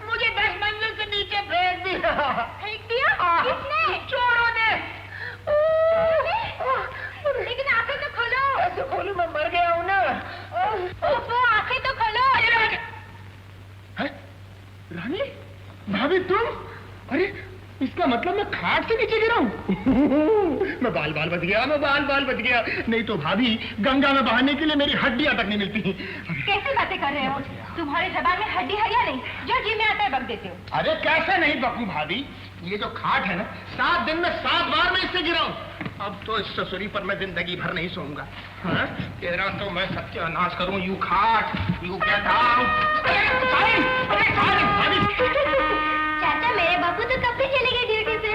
मुझे 10 मंजिल से भाभी तुम? अरे इसका मतलब मैं खाट से नीचे गिरा हूँ। मैं बाल बच गया, मैं बाल बच गया। नहीं तो भाभी गंगा में बहाने के लिए मेरी हड्डियां तक नहीं मिलती। कैसे बातें कर रहे हो? तुम्हारी जबान में हड्डी है या नहीं? जो जी में आता है बक देते हो। अरे कैसे नहीं बकूं भाभी, ये जो खाट है ना 7 दिन में 7 बार मैं इससे गिरा हूँ। अब तो इस ससुरी पर मैं जिंदगी भर नहीं सोऊंगा। तेरा तो मैं सत्यानाश करूं। यू खाट, यू गेट आउट। चाचा मेरे बापू तो कब से चले गए ड्यूटी से।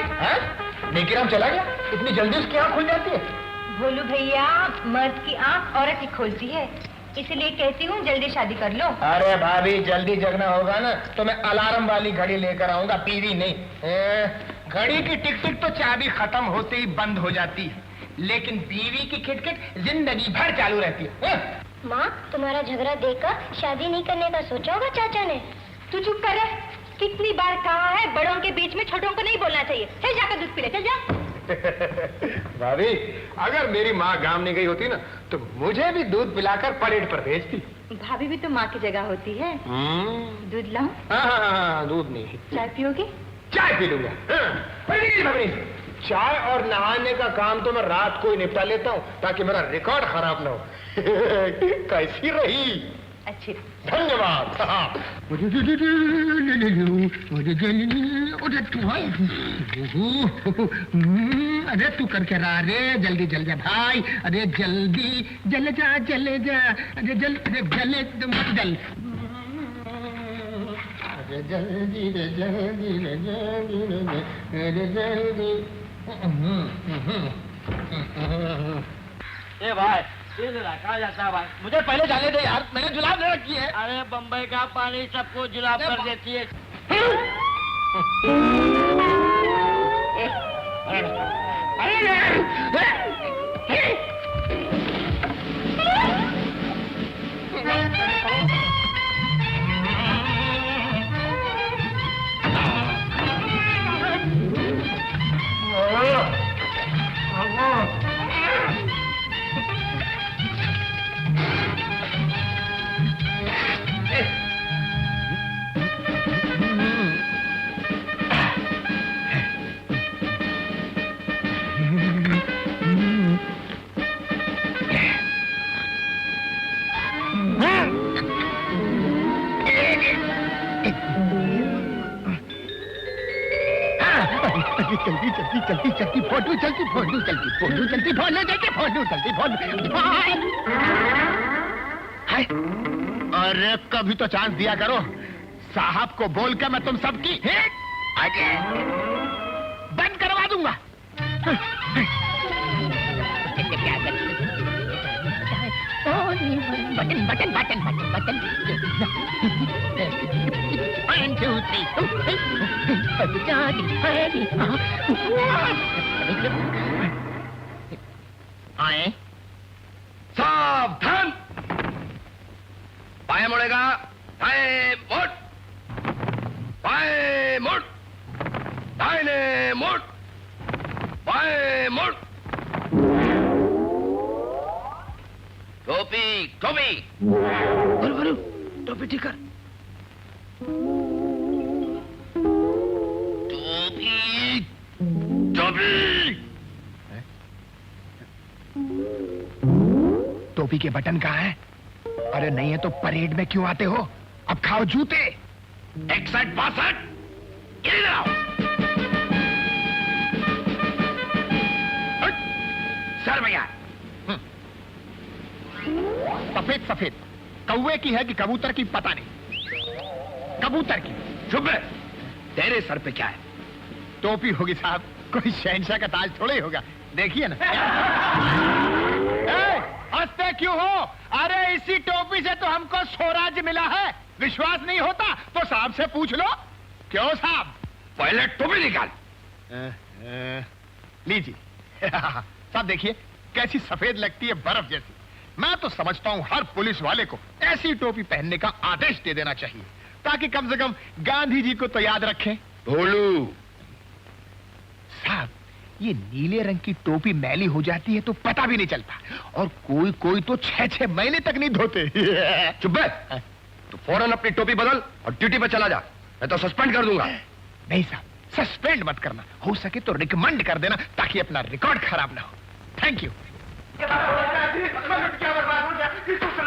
नेकीराम चला गया? इतनी जल्दी उसकी आँख खुल जाती है? भोलू भैया, मर्द की आँख औरत ही खोलती है, इसलिए कहती हूँ जल्दी शादी कर लो। अरे भाभी जल्दी जगना होगा ना तो मैं अलार्म वाली घड़ी लेकर आऊंगा, पीवी नहीं। घड़ी की टिक टिक तो चाबी खत्म होते ही बंद हो जाती है, लेकिन बीवी की खिटखिट जिंदगी भर चालू रहती है। माँ, तुम्हारा झगड़ा देखकर शादी नहीं करने का सोचा होगा चाचा ने। तू चुप कर रहे। कितनी बार कहा है बड़ों के बीच में छोटों को नहीं बोलना चाहिए। चल जाकर दूध पी ले, चल जा। भाभी अगर मेरी माँ गांव नहीं गई होती ना तो मुझे भी दूध पिलाकर परेड पर भेजती। भाभी भी तो माँ की जगह होती है। दूध लाऊं? हाँ, दूध नहीं। चाय पियोगे? चाय पी लूंगा। चाय और नहाने का काम तो मैं रात को ही निपटा लेता हूँ ताकि मेरा रिकॉर्ड खराब ना हो। कैसी रही? अच्छी। धन्यवाद। अरे तू करके रहा रे, जल्दी जल जा भाई। अरे जल्दी जल जा। अरे जल्दी ए भाई कहा जाता है भाई? मुझे पहले जाने दे यार, मैंने जुलाब ले रखी है। अरे बम्बई का पानी सबको जुलाब कर देती है। अरे कभी तो चांस दिया करो। साहब को बोल के मैं तुम सबकी बंद करवा दूंगा। बटन 1 2 3 आए। सावधान, पाया मुड़ेगा, दाएं मुड़, बाएं मुड़, दाहिने मुड़, बाएं मुड़। टोपी बरू टोपी ठीक कर। टोपी के बटन कहाँ है? अरे नहीं है तो परेड में क्यों आते हो? अब खाओ जूते। 61 62 इधर आओ। सर भैया सफेद कौवे की है कि कबूतर की पता नहीं। कबूतर की। चुप है। तेरे सर पे क्या है? टोपी होगी साहब, कोई शहंशाह का ताज थोड़ा ही होगा। देखिए ना। हंसते क्यों हो? अरे इसी टोपी से तो हमको स्वराज्य मिला है। विश्वास नहीं होता तो साहब से पूछ लो। क्यों साहब? पहले टोपी निकाल। लीजिए। साहब देखिए कैसी सफेद लगती है, बर्फ जैसी। मैं तो समझता हूँ हर पुलिस वाले को ऐसी टोपी पहनने का आदेश दे देना चाहिए ताकि कम से कम गांधी जी को तो याद रखें। भोलू साहब, ये नीले रंग की टोपी मैली हो जाती है तो पता भी नहीं चलता, और कोई तो 6-6 महीने तक नहीं धोते। चुप है। तो फौरन अपनी टोपी बदल और ड्यूटी पर चला जा, मैं तो सस्पेंड कर दूंगा। नहीं साहब, सस्पेंड मत करना, हो सके तो रिकमेंड कर देना ताकि अपना रिकॉर्ड खराब ना हो। Thank you.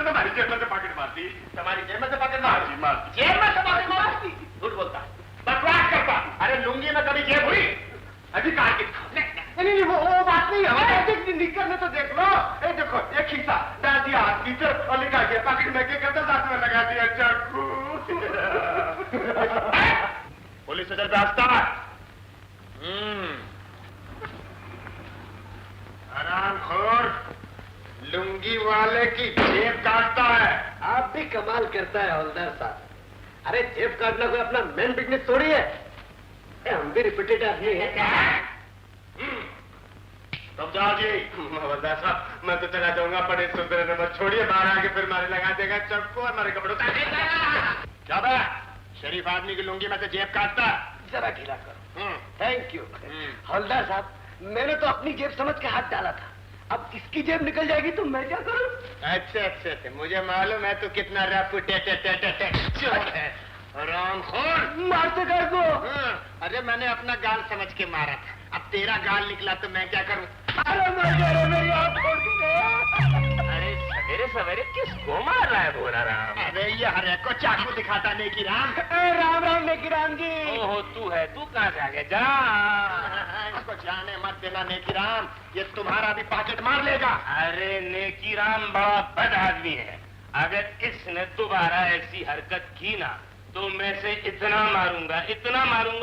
तुम्हारी जेब में से पॉकेट मार दी। तुम्हारी जेब में से पॉकेट मार दी? जेब में से पॉकेट मार दी? झूठ बोलता, बकवास करता। अरे लुंगी में कभी जेब हुई? अधिकार की नहीं, वो बात नहीं है। निकलने तो देख लो। ए देखो, एक खीसा डाल दिया हाथ भीतर और लिखा गया पॉकेट में के करते साथ में लगा दिया चाकू। पुलिस स्टेशन पे रास्ता। हरामखोर लुंगी वाले की जेब काटता है। आप भी कमाल करता है हवलदार साहब। अरे जेब काटना कोई अपना मेन बिजनेस थोड़ी है। हम भी रिपीटेड आदमी हैं। तब जाओ जी। हवलदार साहब, मैं तो चला जाऊंगा, पर इस सुधरने मत छोड़िए, बाहर आके फिर मारे लगा देगा चक्कू और हमारे कपड़ों का क्या बा? शरीफ आदमी की लुंगी में से जेब काटता। जरा ढीला करो। Thank you. हवलदार साहब, मैंने तो अपनी जेब समझ के हाथ डाला था, अब इसकी जेब निकल जाएगी तो मैं क्या करूं? अच्छा, मुझे मालूम है तू कितना रफ है। रामखोर, मारते कर को। अरे मैंने अपना गाल समझ के मारा था, अब तेरा गाल निकला तो मैं क्या करूं? अरे मेरी आँख फोड़ दी गया। अरे सवेरे सवेरे किसको मार रहा है भोला राम? अरे ये हरे को चाकू दिखाता नेकी राम। राम राम नेकी राम जी। ओहो, तू है, तू कहाँ से आ गया? जा, इसको जाने मत देना नेकी राम, ये तुम्हारा भी पॉकेट मार लेगा। अरे नेकी राम बड़ा बद आदमी है, अगर इसने दोबारा ऐसी हरकत की ना तो मैं से इतना मारूंगा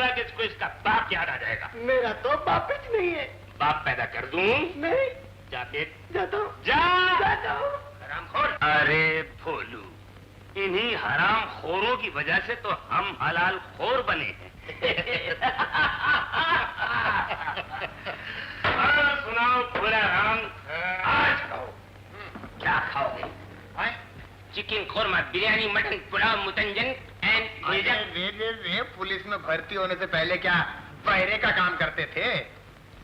कि इसको इसका बाप याद आ जाएगा। मेरा तो बाप ही नहीं है। बाप पैदा कर दूं? नहीं। जा बेट, जाता हूँ। जा। जाता हूँ। हरामखोर। अरे भोलू, इन्हीं हराम खोरों की वजह से तो हम हलाल खोर बने हैं। सुनाओ भोला राम, आज खाओ। क्या खाओगे? Chicken korma, biryani, mutton, pulao, mutanjan and वे पुलिस में भर्ती होने से पहले क्या बहरे का काम करते थे?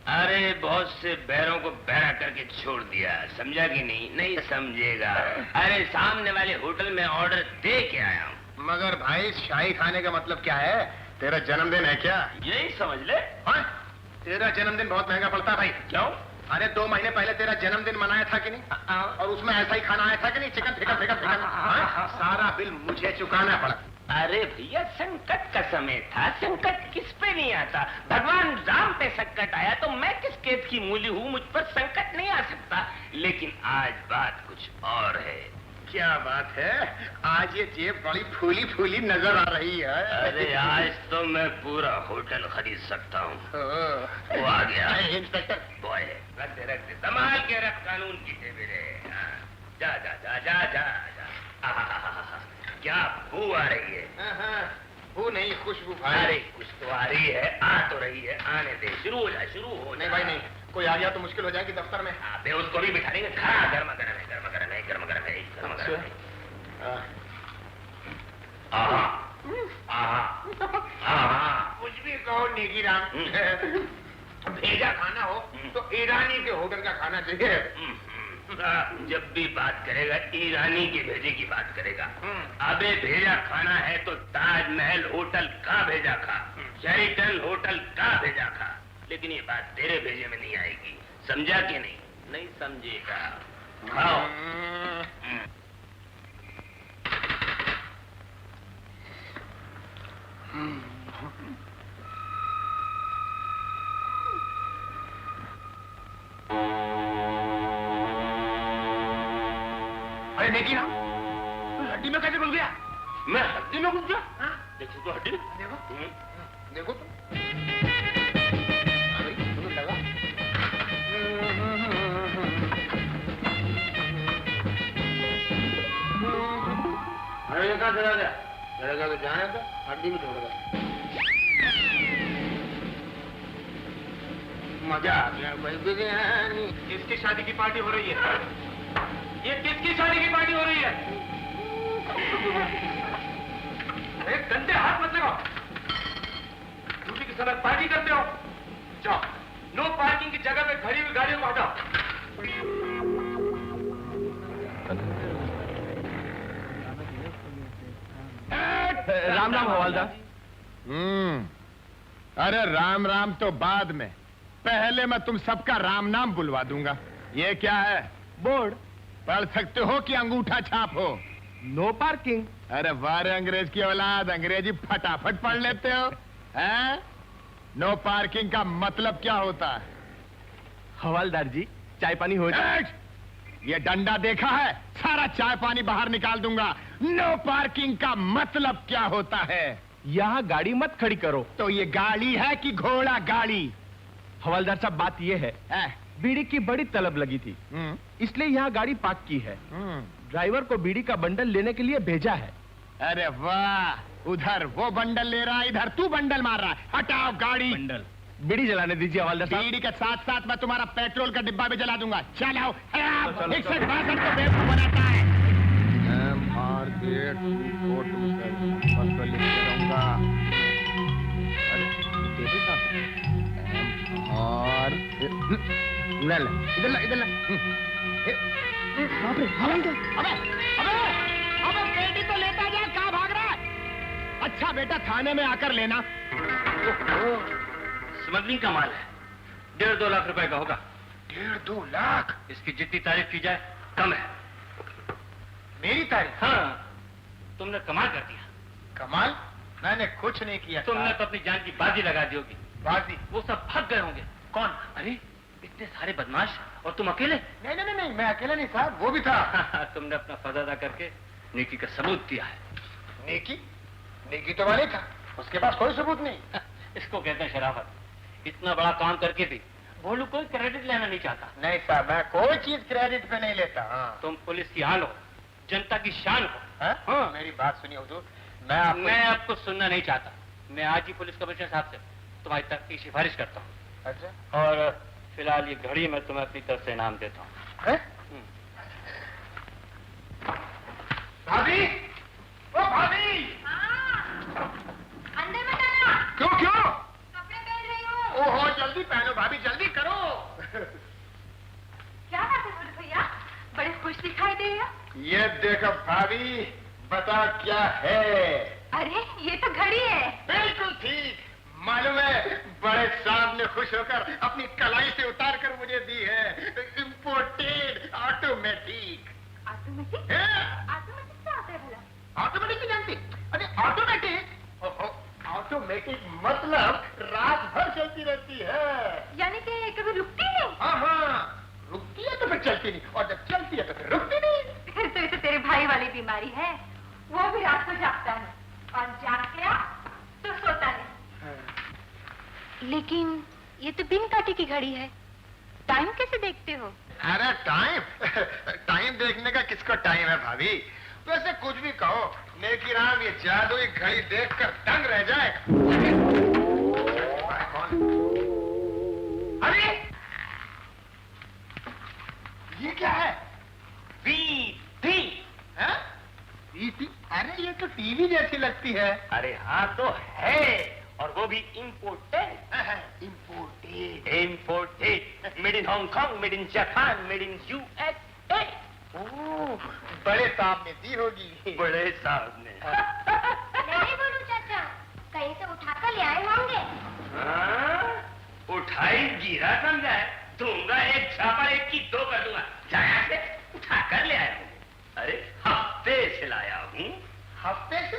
अरे बहुत से बहरों को बहरा करके छोड़ दिया, समझा कि नहीं? नहीं समझेगा। अरे सामने वाले होटल में ऑर्डर दे के आया हूँ। मगर भाई शाही खाने का मतलब क्या है? तेरा जन्मदिन है क्या? यही समझ ले। हाँ? तेरा जन्मदिन बहुत महंगा पड़ता है भाई। क्यों? अरे 2 महीने पहले तेरा जन्मदिन मनाया था कि नहीं? और उसमें ऐसा ही खाना आया था कि नहीं? चिकन फिकन सारा बिल मुझे चुकाना पड़ा। अरे भैया, संकट का समय था, संकट किस पे नहीं आता? भगवान राम पे संकट आया तो मैं किस केस की मूली हूँ, मुझ पर संकट नहीं आ सकता। लेकिन आज बात कुछ और है। क्या बात है? आज ये जेब बड़ी फूली फूली नजर आ रही है। अरे आज तो मैं पूरा होटल खरीद सकता हूँ। वो आ गया इंस्पेक्टर बॉय, रख दे संभाल के रख, कानून की टेबले। जा जा जा जा जा जा। क्या बू आ रही है? बू नहीं, खुशबू। अरे कुछ तो आ रही है, आ तो रही है, आने दे, शुरू हो जाए। नहीं भाई नहीं, कोई आ गया तो मुश्किल हो जाएगी दफ्तर में। अबे उसको भी बिठा देंगे, खड़ा गर्मा गर्म है। कुछ भी कहो नेगी राम, भेजा खाना हो तो ईरानी के होटल का खाना चाहिए। जब भी बात करेगा ईरानी के भेजे की बात करेगा। अबे भेजा खाना है तो ताजमहल होटल का भेजा खा, शेरिटन होटल का भेजा खा, लेकिन ये बात तेरे भेजे में नहीं आएगी, समझा कि नहीं? नहीं समझेगा। खाओ। अरे नेकी राम, हड्डी में कैसे घुस गया? मैं हड्डी में घुस गया? देखो तो हड्डी, देखो तो। तुम्हें लगा? अरे ये कहाँ चला गया? चलेगा तो जाने का, हड्डी में छोड़ेगा। मजा आ गया भाई। बिरयानी। किसकी शादी की पार्टी हो रही है? ये किसकी शादी की पार्टी हो रही है? एक गंदे हाथ मत लगाओ, ड्यूटी के समय पार्टी करते हो। जाओ, नो पार्किंग की जगह पे खड़ी हुई गाड़ियों को हटाओ। राम राम हवालदार। अरे राम राम तो बाद में, पहले मैं तुम सबका राम नाम बुलवा दूंगा। ये क्या है? बोर्ड। पढ़ सकते हो कि अंगूठा छाप हो? No parking. अरे वारे अंग्रेज की औलाद, अंग्रेजी फटाफट पढ़ लेते हो हैं? नो पार्किंग का मतलब क्या होता है? हवालदार जी, चाय पानी हो जाए। ये डंडा देखा है? सारा चाय पानी बाहर निकाल दूंगा। नो पार्किंग का मतलब क्या होता है? यहाँ गाड़ी मत खड़ी करो। तो ये गाड़ी है कि घोड़ा गाड़ी? हवालदार साहब, बात ये है, बीड़ी की बड़ी तलब लगी थी, इसलिए यहाँ गाड़ी पार्क की है। ड्राइवर को बीड़ी का बंडल लेने के लिए भेजा है। अरे वाह, उधर वो बंडल ले रहा है, इधर तू बंडल मार रहा है। हटाओ गाड़ी। बंडल। बीड़ी जलाने दीजिए हवालदार साहब। बीड़ी के साथ साथ मैं तुम्हारा पेट्रोल का डिब्बा भी जला दूंगा। चलाओ। चलो, 61 को बेवकूफ बनाता है। इधर अबे पेटी तो लेता जा, कहाँ भाग रहा है? अच्छा बेटा, थाने में आकर लेना। स्मगलिंग का माल है, 1.5-2 लाख रुपए का होगा। 1.5-2 लाख? इसकी जितनी तारीफ की जाए कम है। मेरी तारीफ? हाँ, तुमने कमाल कर दिया। कमाल? मैंने कुछ नहीं किया। तुमने तो अपनी जान की बाजी लगा दी होगी। बाजी? वो सब भाग गए होंगे। कौन? अरे इतने सारे बदमाश और तुम अकेले। नहीं, मैं अकेला नहीं साहब, वो भी था। तुमने अपना फर्ज अदा करके नेकी का सबूत दिया है। नेकी तो वाले था, उसके पास कोई सबूत नहीं। इसको कहते हैं शराफत। इतना बड़ा काम करके भी भोलू कोई क्रेडिट लेना नहीं चाहता। नहीं साहब, मैं कोई चीज क्रेडिट पे नहीं लेता। हाँ। तुम पुलिस की आन हो, जनता की शान हो। हाँ? मेरी बात सुनिए हुजूर, मैं अब कुछ सुनना नहीं चाहता। मैं आज ही पुलिस कमिश्नर साहब से तुम्हारी तरफ की सिफारिश करता हूँ। अच्छा। और फिलहाल ये घड़ी मैं तुम्हें अपनी तरफ से इनाम देता हूँ। भाभी, ओ भाभी। अंदर मत आना। क्यों? कपड़े पहन रही हूँ। ओहो, जल्दी पहनो भाभी, जल्दी करो। क्या बात है छोटे भैया, बड़े खुश दिखाई दे रहे हो। ये देखो भाभी, बता क्या है? अरे ये तो घड़ी है। बिल्कुल ठीक। मालूम है, बड़े साहब ने खुश होकर अपनी कलाई से उतार कर मुझे दी है। Imported automatic. ऑटोमेटिक? हाँ। ऑटोमेटिक क्या होता है भला? ऑटोमेटिक नहीं जानती? अरे ऑटोमेटिक, ऑटोमेटिक मतलब रात भर चलती रहती है। यानी कि कभी रुकती नहीं? हाँ, रुकती है तो फिर चलती नहीं, और जब चलती है तो फिर रुकती नहीं। फिर तो ये तो तेरे भाई वाली बीमारी है। वो भी रात को जागता है और जाग गया तो सोता नहीं। लेकिन ये तो बिन काटे की घड़ी है, टाइम कैसे देखते हो? अरे टाइम देखने का किसको टाइम है भाभी? वैसे कुछ भी कहो, नेकी राम ये जादुई घड़ी देखकर दंग रह जाए। अरे ये क्या है? बीती। अरे ये तो टीवी जैसी लगती है। अरे हाँ तो है, और वो भी imported. Made in Hong Kong, made in Japan, made in USA. बड़े साहब ने दी होगी। बड़े साहब ने। नहीं बोलूं चाचा, कहीं से उठाकर ले आए होंगे। उठाई गिरा समझा है, दूंगा एक छापा, एक की 2 कर दूंगा। जाया से उठा कर ले आया हूँ। अरे हफ्ते से लाया हूँ। हफ्ते से?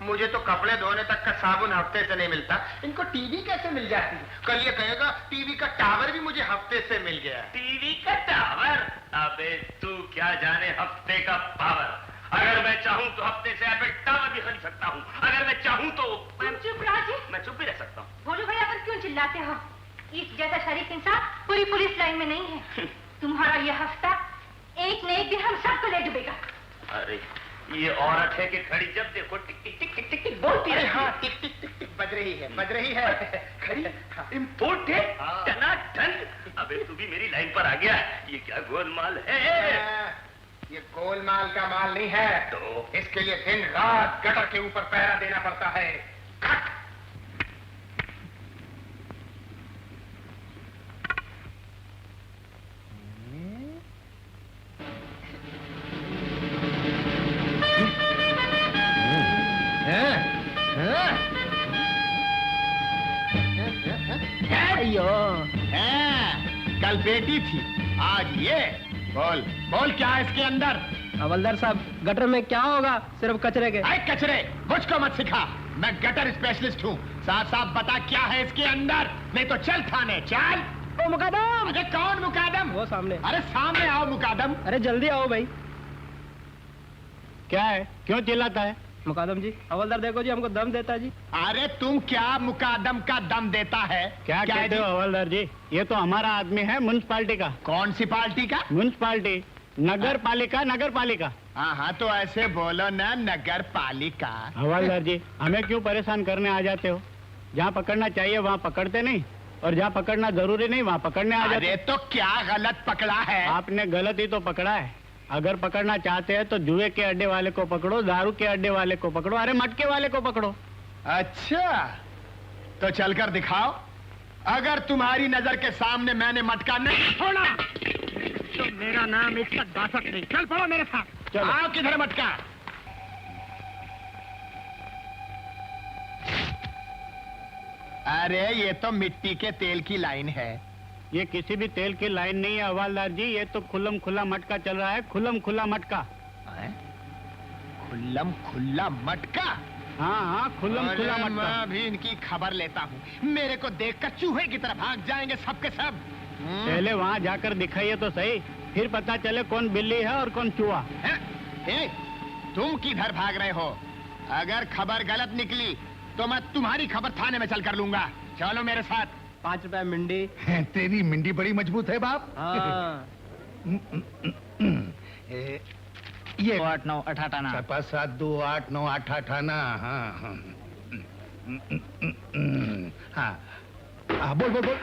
मुझे तो कपड़े धोने तक का साबुन हफ्ते से नहीं मिलता, इनको टीवी कैसे मिल जाती है? कल ये कहेगा टीवी का टावर भी मुझे हफ्ते से मिल गया। टीवी का टावर? अबे तू क्या जाने हफ्ते का पावर। अगर मैं चाहूँ तो हफ्ते से एफिल टावर भी खरीद सकता हूँ। अगर मैं चाहूँ तो चुप राजी। मैं चुप भी रह सकता हूँ। बोलो भैया, पर क्यों चिल्लाते हो? इस जैसा शरीफ इंसान पूरी पुलिस लाइन में नहीं है। तुम्हारा ये हफ्ता एक न एक दिन हम सबको ले डूबेगा। अरे ये औरत है कि घड़ी जब देखो टिक टिक टिक टिक टिक टिक बोलती है। हाँ, टिक टिक टिक टिक बज रही है। घड़ी इम्पोर्ट है, टनाटन। अबे तू भी मेरी लाइन पर आ गया। ये क्या गोलमाल है? ये गोलमाल का माल नहीं है, तो इसके लिए दिन रात गटर के ऊपर पहरा देना पड़ता है। खट। अयो कल बेटी थी, आज ये। बोल बोल, क्या है इसके अंदर? हवलदार साहब, गटर में क्या होगा, सिर्फ कचरे के। अरे कचरे मुझको मत सिखा, मैं गटर स्पेशलिस्ट हूँ। साफ साफ बता क्या है इसके अंदर, नहीं तो चल थाने चल। ओ मुकादम! अरे कौन मुकादम? वो सामने। अरे सामने आओ मुकादम। अरे जल्दी आओ भाई। क्या है, क्यों चिल्लाता है? मुकादम जी, हवलदार देखो जी, हमको दम देता जी। अरे तुम क्या मुकादम का दम देता है? क्या कहते हो हवलदार जी? ये तो हमारा आदमी है, म्युनिसिपालिटी का। कौन सी पार्टी का? म्युनिसिपालिटी, नगर पालिका, नगर पालिका। हाँ, तो ऐसे बोलो ना, नगर पालिका। हवलदार जी, हमें क्यों परेशान करने आ जाते हो? जहाँ पकड़ना चाहिए वहाँ पकड़ते नहीं, और जहाँ पकड़ना जरूरी नहीं वहाँ पकड़ने आ जाते। अरे तो क्या गलत पकड़ा है? आपने गलत ही तो पकड़ा है। अगर पकड़ना चाहते हैं तो जुए के अड्डे वाले को पकड़ो, दारू के अड्डे वाले को पकड़ो, अरे मटके वाले को पकड़ो। अच्छा, तो चलकर दिखाओ। अगर तुम्हारी नजर के सामने मैंने मटका नहीं छोड़ा तो मेरा नाम 162 नहीं। चल पड़ो मेरे साथ। चलो। आओ, किधर मटका? अरे ये तो मिट्टी के तेल की लाइन है। ये किसी भी तेल की लाइन नहीं है हवलदार जी, ये तो खुल्लम खुल्ला मटका चल रहा है, खुल्लम खुल्ला मटका। खुल्लम खुल्ला मटका? हाँ, खुल्लम खुल्ला मटका। मैं भी इनकी खबर लेता हूँ। मेरे को देखकर चूहे की तरह भाग जाएंगे सबके सब। पहले वहाँ जाकर दिखाइए तो सही, फिर पता चले कौन बिल्ली है और कौन चूहा। ए, तुम किधर भाग रहे हो? अगर खबर गलत निकली तो मैं तुम्हारी खबर थाने में चल कर लूंगा। चलो मेरे साथ। 5 रुपए मिंडी। तेरी मिंडी बड़ी मजबूत है बाप। हाँ। ये 8 9 8 आना। 5 7 2 8 9 8 8 आना। हाँ, बोल बोल बोल।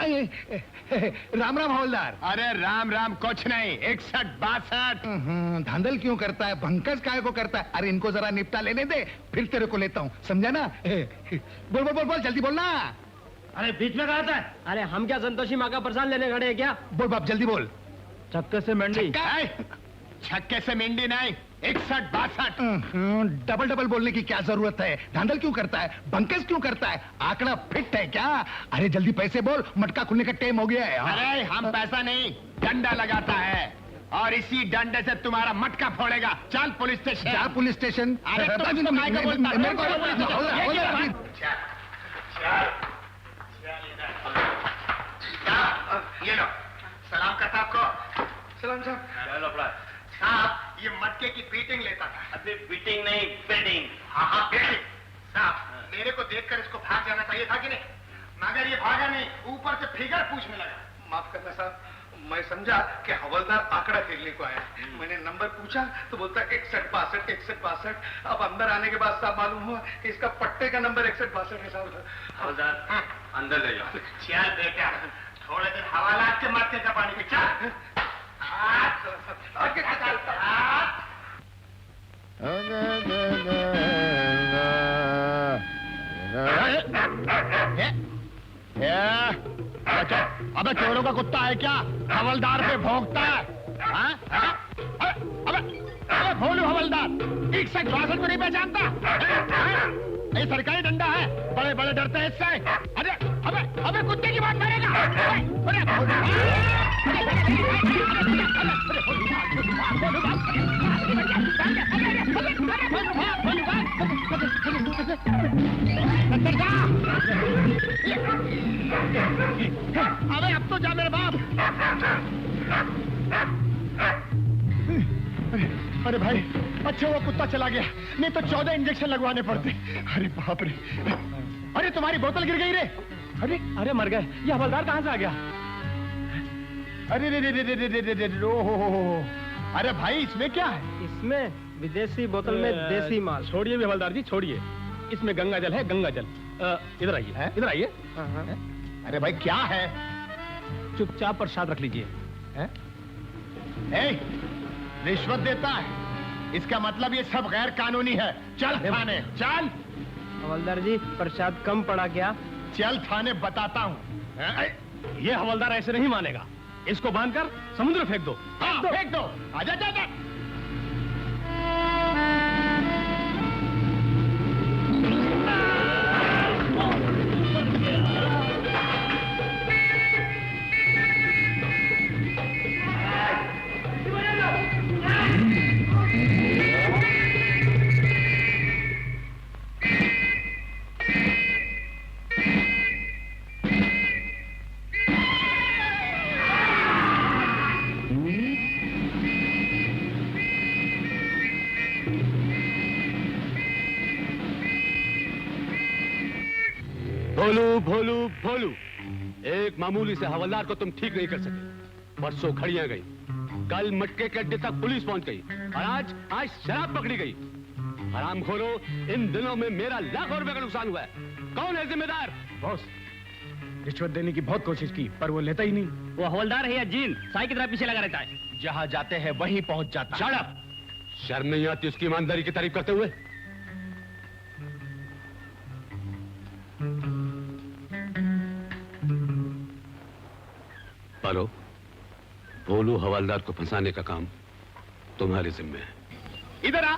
राम राम हवलदार। अरे राम राम कुछ नहीं, 61 62। धांधल क्यों करता है, भंकस काहे को करता है? अरे इनको जरा निपटा लेने दे, फिर तेरे को लेता हूँ, समझा ना? बोल बोल बोल बोल, जल्दी बोलना। अरे बीच में कहा था? अरे हम क्या संतोषी माँ का प्रसाद लेने खड़े हैं क्या? बोल बाप, जल्दी बोल। छक्के से मंडी। छक्के से मिंडी नहीं, 61 62। डबल डबल बोलने की क्या जरूरत है? धांधल क्यों करता है, बंकस क्यों करता है? आंकड़ा फिट है क्या? अरे जल्दी पैसे बोल, मटका खुलने का टाइम हो गया है। अरे हम पैसा नहीं, डंडा लगाता है, और इसी डंडे से तुम्हारा मटका फोड़ेगा। चल पुलिस स्टेशन। क्या पुलिस स्टेशन? अरे ये लो, सलाम करता आपको। सलाम साहब। चलो पड़ा। साहब, ये मटके की बीटिंग लेता था। अभी बीटिंग नहीं, बेटिंग। हाँ, बीटिंग। साहब, मेरे को देखकर इसको भाग जाना चाहिए था कि नहीं? मगर ये भागा नहीं, ऊपर से फिगर पूछने लगा। माफ करना साहब, मैं समझा कि हवलदार आंकड़ा खेलने को आया। मैंने नंबर पूछा तो बोलता 61 62 61 62। अब अंदर आने के बाद साहब मालूम हुआ कि इसका पट्टे का नंबर 61 62 है साहब। हवलदार, अंदर ले जाओ। चल बेटा, थोड़े दिन हवालात के मटके दबाने के। चल। अबे चोरों का कुत्ता है क्या? हवलदार पे भौंकता है? हाँ? अबे भोलू हवलदार, 61 को नहीं पहचानता? ये सरकारी डंडा है, बड़े बड़े डरते हैं इससे। अबे कुत्ते की बात करेगा? अबे अब तो जा मेरे बाप। अरे भाई, अच्छा वो कुत्ता चला गया, नहीं तो 14 इंजेक्शन लगवाने पड़ते। अरे बाप रे, अरे तुम्हारी बोतल गिर गई रे। अरे मर गए, ये हवलदार कहाँ से आ गया? अरे रे रे रे रे रे रे रे रे, ओहो। अरे भाई, इसमें क्या है? इसमें विदेशी बोतल में देसी माल। छोड़िए भी हवलदार जी, छोड़िए। इसमें गंगा जल है, गंगा जल। इधर आइए, इधर आइए। अरे भाई क्या है? चुपचाप प्रसाद रख लीजिए। रिश्वत देता है, इसका मतलब ये सब गैर कानूनी है। चल थाने, चल। हवलदार जी, प्रसाद कम पड़ा क्या? चल थाने, बताता हूँ। ये हवलदार ऐसे नहीं मानेगा, इसको बांधकर समुद्र फेंक दो। फेंक दो। आजा जा जा। भोलू भोलू भोलू, एक मामूली से हवलदार को तुम ठीक नहीं कर सके। परसों घड़ियां गई, कल मटके के अड्डे तक पुलिस पहुंच गई और आज शराब पकड़ी गई। हरामखोरो, इन दिनों में मेरा लाखों रुपए का नुकसान हुआ है। कौन है जिम्मेदार? बॉस, रिश्वत देने की बहुत कोशिश की पर वो लेता ही नहीं। वो हवलदार है या जीन, साई की तरह पीछे लगा रहता है। जहाँ जाते हैं वहीं पहुंच जाता है। Shut up! शर्म नहीं आती उसकी ईमानदारी की तारीफ करते हुए? पालो, भोलू हवलदार को फंसाने का काम तुम्हारे जिम्मे है। इधर आ।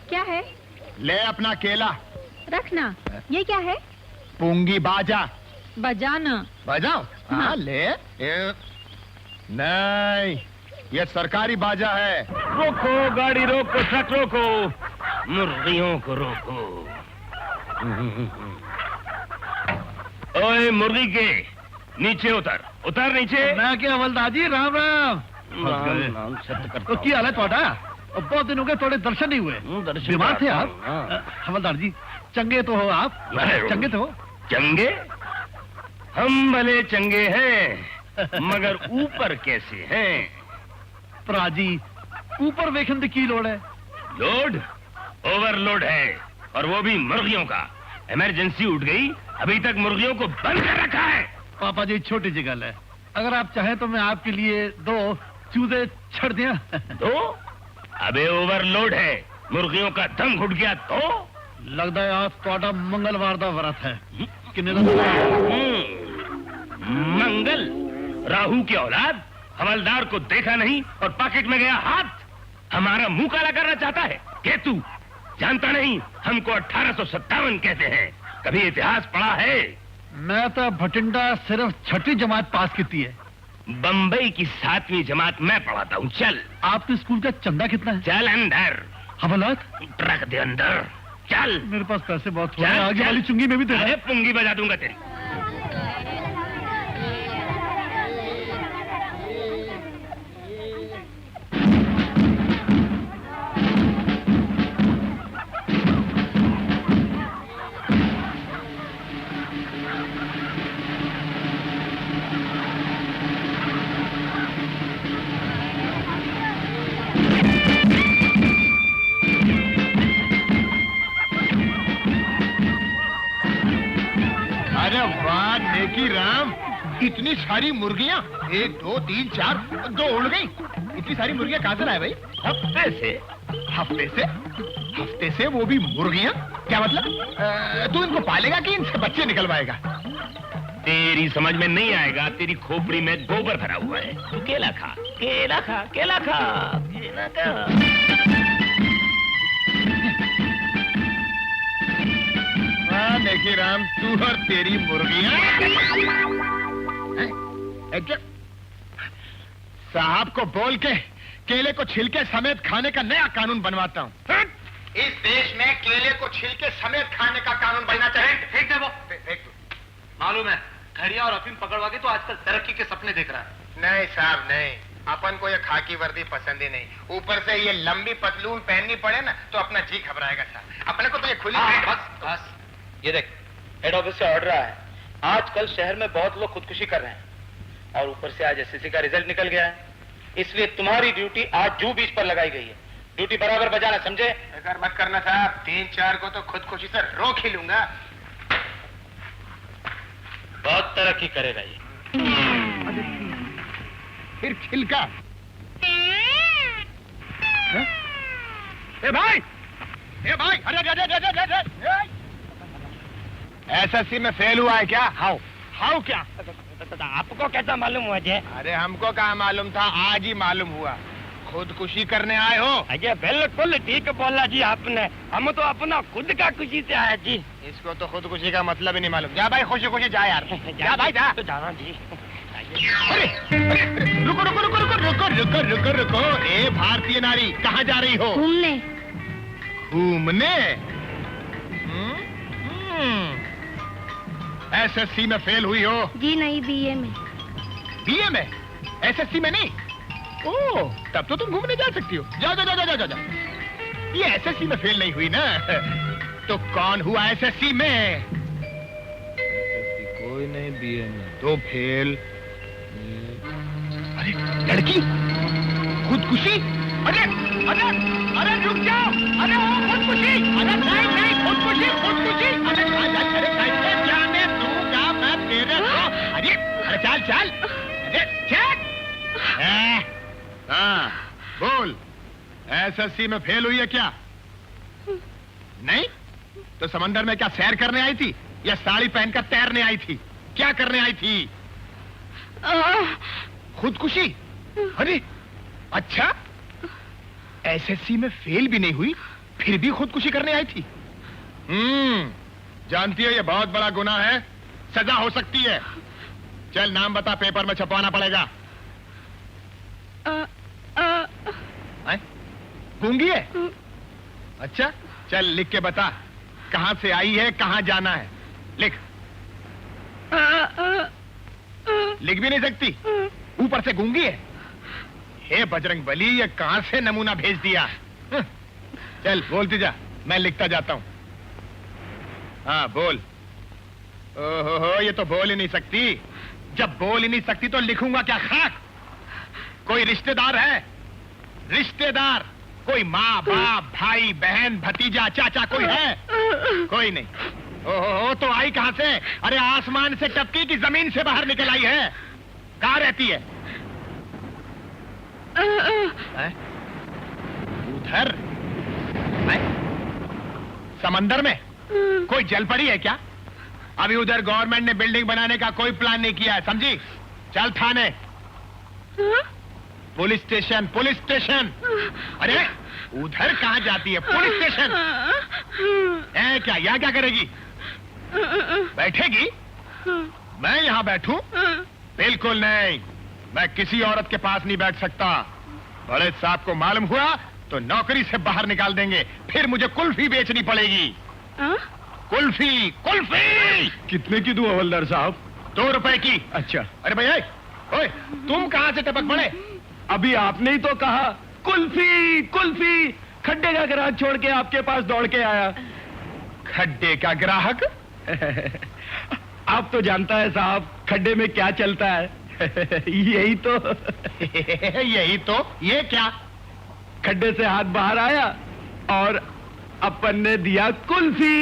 क्या है? ले अपना केला। रखना। ये क्या है? पुंगी बाजा। बजाना। बजाओ? हाँ, ले। नहीं, ये सरकारी बाजा है। रोको गाड़ी, रोको ट्रक, रोको मुर्गियों को रोको। ओए मुर्गी के नीचे उतर, उतर नीचे। मैं क्या हवलदार जी, राम राम। नाम सत्य करता तो क्या हाल है ਤੁਹਾਡਾ? बहुत दिन हो गए, थोड़े दर्शन नहीं हुए। बीमार थे आप? हवलदार जी, चंगे तो हो आप? चंगे तो हो? चंगे? हम भले चंगे हैं, मगर ऊपर कैसे हैं? प्राजी, ऊपर वेखन की लोड है? लोड? ओवरलोड है, और वो भी मुर्गियों का। इमरजेंसी उठ गई, अभी तक मुर्गियों को बंद कर रखा है। पापा जी, छोटी सी गल है, अगर आप चाहें तो मैं आपके लिए 2 चूजे छड़ दिया। तो अबे ओवरलोड है, मुर्गियों का दम घुट गया तो? लगता है आज ਤੁਹਾਡਾ मंगलवार का व्रत है। किन्ने मंगल? राहु की औलाद, हवलदार को देखा नहीं और पॉकेट में गया हाथ। हमारा मुंह काला करना चाहता है? केतु, जानता नहीं हमको 1857 कहते हैं। कभी इतिहास पढ़ा है? मैं तो भटिंडा सिर्फ 6वीं जमात पास की है। बंबई की 7वीं जमात मैं पढ़ाता हूँ। चल। आपके स्कूल का चंदा कितना है? चल अंदर। हवलदार, ट्रक दे अंदर। चल। मेरे पास पैसे बहुत थोड़े चल, हैं, आगे चल। वाली चुंगी में भी देना अरे है। पुंगी बजा दूंगा तेरी। अरे वाह नेकी राम, इतनी सारी मुर्गियां, 1 2 3 4, 2 उड़ गई। इतनी सारी मुर्गियां कहां से लाए भाई? हफ्ते से। हफ्ते से? हफ्ते से वो भी मुर्गियां? क्या मतलब? तू इनको पालेगा कि इनसे बच्चे निकलवाएगा? तेरी समझ में नहीं आएगा, तेरी खोपड़ी में गोबर भरा हुआ है। तू केला खा, केला खा, केला खा, केला खा। नेकी राम, तू और तेरी मुर्गियां। साहब को बोल के केले को छिलके समेत खाने का नया कानून बनवाता हूँ। इस देश में केले को छिलके समेत खाने का कानून बनना चाहिए। फेंक दे वो। फेंक दो। मालूम है, घड़िया और अफीम पकड़वा के तो आजकल तरक्की के सपने देख रहा है। नहीं साहब नहीं, अपन को ये खाकी वर्दी पसंद ही नहीं। ऊपर से ये लंबी पतलून पहननी पड़े ना तो अपना जी घबराएगा साहब। अपने को तो ये खुली बस बस, ये देख, हेड ऑफिस से ऑर्डर आया है। आजकल शहर में बहुत लोग खुदकुशी कर रहे हैं और ऊपर से आज एसएससी का रिजल्ट निकल गया है, इसलिए तुम्हारी ड्यूटी आज जू बीच पर लगाई गई है। ड्यूटी बराबर बजाना, समझे? बेकार मत करना साहब, 3-4 को तो खुदकुशी से रोक ही लूंगा। बहुत तरक्की करेगा ये। फिर छिलका। ए भाई, अरे एसएससी में फेल हुआ है क्या? हाउ क्या? आपको कैसा मालूम हुआ जी? अरे हमको कहाँ मालूम था, आज ही मालूम हुआ। खुदकुशी करने आए हो? अजय बिल्कुल ठीक बोला जी आपने, हम तो अपना खुद का खुशी से आए जी। इसको तो खुदकुशी का मतलब ही नहीं मालूम। जा भाई, खुशी खुशी जा यार। जा भाई जा। तो जाना जी। अरे, रुको रुको रुको रुको रुको रुको रुको रुको। ए भारतीय नारी, कहाँ जा रही हो? घूमने। घूमने? एसएससी में फेल हुई हो? जी नहीं, बीए में। बीए में? एसएससी में नहीं? ओह, तब तो तुम घूमने जा सकती हो। जाओ जाओ जाओ जाओ जाओ। ये एसएससी में फेल नहीं हुई ना, तो कौन हुआ एसएससी में? नहीं, बीए में 2 फेल। अरे लड़की खुदकुशी। अरे अरे अरे रुक जाओ। अरे वो खुदकुशी। अरे नहीं नहीं खुदकुशी खुदकुशी। अरे कैसे जाने दूंगा मैं तेरे को। अरे अरे चल चल। अरे चल। हाँ बोल, एसएससी में फेल हुई है क्या? नहीं तो समंदर में क्या सैर करने आई थी या साड़ी पहनकर तैरने आई थी? क्या करने आई थी? खुदकुशी। अरे अच्छा, एसएससी में फेल भी नहीं हुई फिर भी खुदकुशी करने आई थी। जानती है ये बहुत बड़ा गुनाह है, सजा हो सकती है। चल नाम बता, पेपर में छपवाना पड़ेगा। गूंगी है? अच्छा चल लिख के बता, कहां से आई है, कहां जाना है। लिख। लिख भी नहीं सकती, ऊपर से गूंगी है। हे बजरंग बली, ये कहां से नमूना भेज दिया। चल बोलती जा, मैं लिखता जाता हूं। हाँ बोल। ओहो, ये तो बोल ही नहीं सकती। जब बोल ही नहीं सकती तो लिखूंगा क्या खाक? कोई रिश्तेदार है? रिश्तेदार कोई माँ बाप भाई बहन भतीजा चाचा कोई है? कोई नहीं। ओहो, तो आई कहां से? अरे आसमान से टपकी की जमीन से बाहर निकल आई है। कहां रहती है? उधर समंदर में? कोई जल पड़ी है क्या? अभी उधर गवर्नमेंट ने बिल्डिंग बनाने का कोई प्लान नहीं किया है, समझी? चल थाने। Police station, police station. अरे उधर कहां जाती है? Police station. क्या यहाँ क्या करेगी? बैठेगी? मैं यहाँ बैठूं? बिल्कुल नहीं, मैं किसी औरत के पास नहीं बैठ सकता। बड़े साहब को मालूम हुआ तो नौकरी से बाहर निकाल देंगे, फिर मुझे कुल्फी बेचनी पड़ेगी। कुल्फी कुल्फी। कितने की दूं हवलदार साहब? 2 रुपए की। अच्छा। अरे भैया, ओए तुम कहां से टपक पड़े? अभी आपने ही तो कहा कुल्फी कुल्फी। खड्डे का ग्राहक छोड़ के आपके पास दौड़ के आया। खड्डे का ग्राहक? आप तो जानता है साहब, खड्डे में क्या चलता है। यही तो। यही तो। ये क्या? खड्डे से हाथ बाहर आया और अपन ने दिया कुल्फी।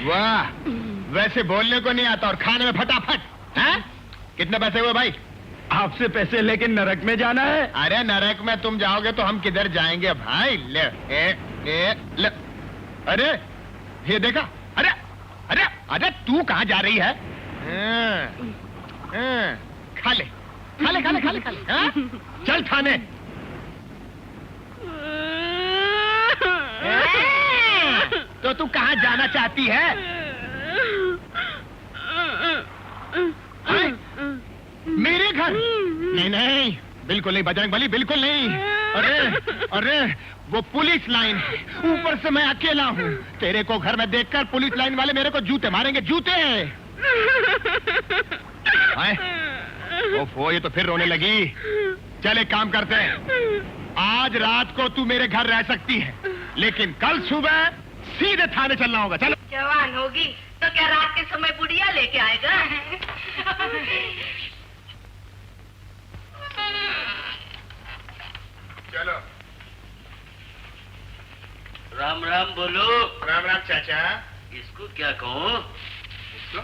वाह, वैसे बोलने को नहीं आता और खाने में फटाफट। हैं? कितने पैसे हुए भाई? आपसे पैसे लेके नरक में जाना है। अरे नरक में तुम जाओगे तो हम किधर जाएंगे भाई? ले ले। अरे ये देखा? अरे अरे अरे तू कहां जा रही है? खा ले खा ले खा ले खा ले खा ले। चल थाने। तो तू कहां जाना चाहती है? मेरे घर? नहीं नहीं, बिल्कुल नहीं बजरंग बली, बिल्कुल नहीं। अरे अरे वो पुलिस लाइन है, ऊपर से मैं अकेला हूँ। तेरे को घर में देखकर पुलिस लाइन वाले मेरे को जूते मारेंगे, जूते। ओफो, ये तो फिर रोने लगी। चल एक काम करते हैं, आज रात को तू मेरे घर रह सकती है, लेकिन कल सुबह सीधे थाने चलना होगा। चलो। जवान होगी तो क्या रात के समय बुढ़िया लेके आएगा? चलो। राम राम बोलो। राम राम चाचा। इसको क्या कहूँ? इसको?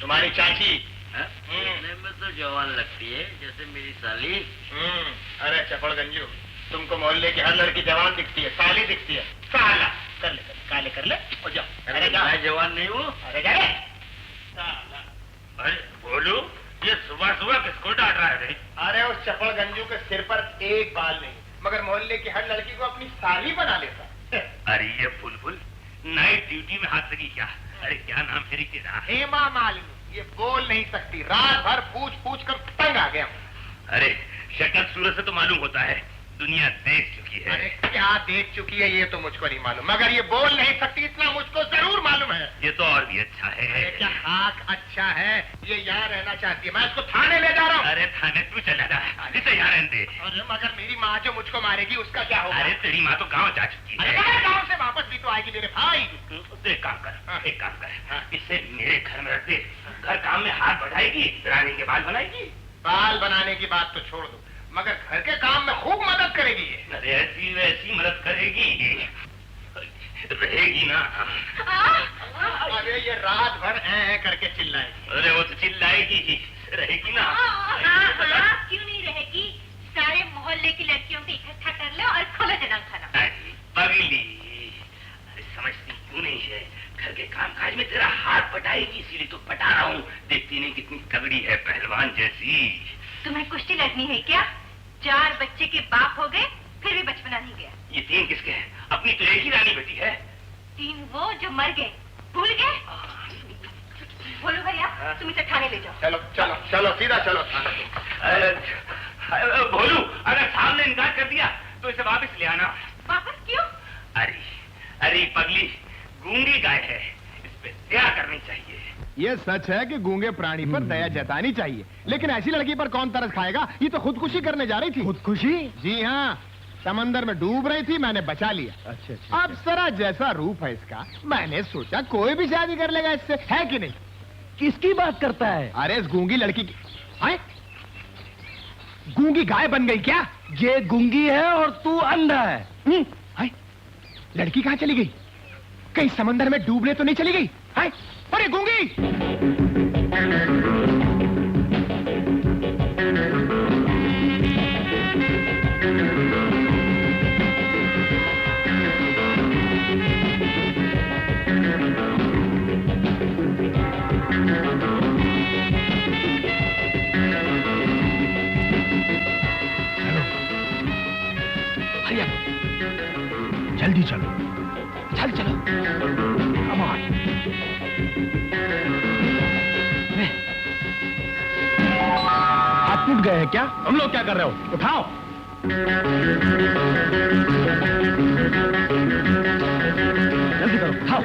तुम्हारी चाची। देखने में तो जवान लगती है, जैसे मेरी साली। अरे चपड़गंजू, तुमको मोहल्ले की हर लड़की जवान दिखती है, साली दिखती है। साला कर ले, काले कर ले और जाओ। अरे मैं जवान नहीं हूँ। अरे जा रे। अरे बोलू, ये सुबह सुबह किसको डांट रहा है रे? अरे उस चपड़गंजू के सिर पर एक बाल नहीं, मगर मोहल्ले की हर लड़की को अपनी साली बना लेता। अरे ये बुलबुल नाइट ड्यूटी में हाथ लगी क्या? अरे क्या नाम है तेरा? हेमा मालिनी। ये बोल नहीं सकती, रात भर पूछ पूछ कर तंग आ गया। अरे शक्ल सूरत से तो मालूम होता है, दुनिया देख चुकी है। अरे क्या देख चुकी है ये तो मुझको नहीं मालूम, मगर ये बोल नहीं सकती इतना मुझको जरूर मालूम है। ये तो और भी अच्छा है। अरे क्या खाक अच्छा है, ये यहाँ रहना चाहती है, मैं इसको थाने ले जा रहा हूँ। अरे थाने तू चला जा, इसे यहाँ रहने दे। अरे मगर मेरी माँ जो मुझको मारेगी उसका क्या होगा? अरे तेरी माँ तो गाँव जा चुकी है। अरे गाँव से वापस भी तो आएगी मेरे भाई। तो एक काम कर, एक काम कर, इसे मेरे घर में रख दे। घर काम में हाथ बढ़ाएगी, रानी के बाल बनाएगी। बाल बनाने की बात तो छोड़ दो, मगर घर के काम में खूब मदद करेगी ये। अरे ऐसी वैसी मदद करेगी, रहेगी ना। अरे ये रात भर ऐ करके चिल्लाएगी। अरे वो तो चिल्लाएगी ही, रहेगी ना। क्यों नहीं रहेगी? सारे मोहल्ले की लड़कियों को इकट्ठा कर लो और खोलो जन्म खाना। पगली, अरे समझती क्यों नहीं है? घर के कामकाज में तेरा हाथ पटाएगी, इसीलिए तो पटा रहा हूँ। देखती नहीं कितनी तगड़ी है, पहलवान जैसी। तुम्हें कुश्ती लड़नी है क्या? 4 बच्चे के बाप हो गए, फिर भी बचपना नहीं गया। ये 3 किसके हैं? अपनी तो एक ही रानी बेटी है। 3 वो जो मर गए, भूल गए? बोलो भैया, तुम इसे थाने ले जाओ। चलो चलो चलो सीधा चलो थाने। भोलू, अगर साहब ने इनकार कर दिया तो इसे वापस ले आना। वापस क्यों? अरे अरे पगली, गूंगी गाय है, इस पे दया करनी चाहिए। ये सच है कि गूंगे प्राणी पर दया जतानी चाहिए, लेकिन ऐसी लड़की पर कौन तरस खाएगा? ये तो खुदकुशी करने जा रही थी। खुदकुशी? जी हाँ, समंदर में डूब रही थी, मैंने बचा लिया। अच्छा। अप्सरा जैसा रूप है इसका, मैंने सोचा कोई भी शादी कर लेगा इससे, है कि नहीं? किसकी बात करता है? अरे इस गूंगी लड़की की। आए? गूंगी गाय बन गई क्या? ये गूंगी है और तू अंधा है। हाय, लड़की कहाँ चली गई? कहीं समंदर में डूबने तो नहीं चली गई? हाय, अरे गूंगी! जल्दी चलो, चलो। Come on. हाथ टूट गए हैं क्या? हम लोग क्या कर रहे हो? उठाओ। जल्दी करो, उठाओ।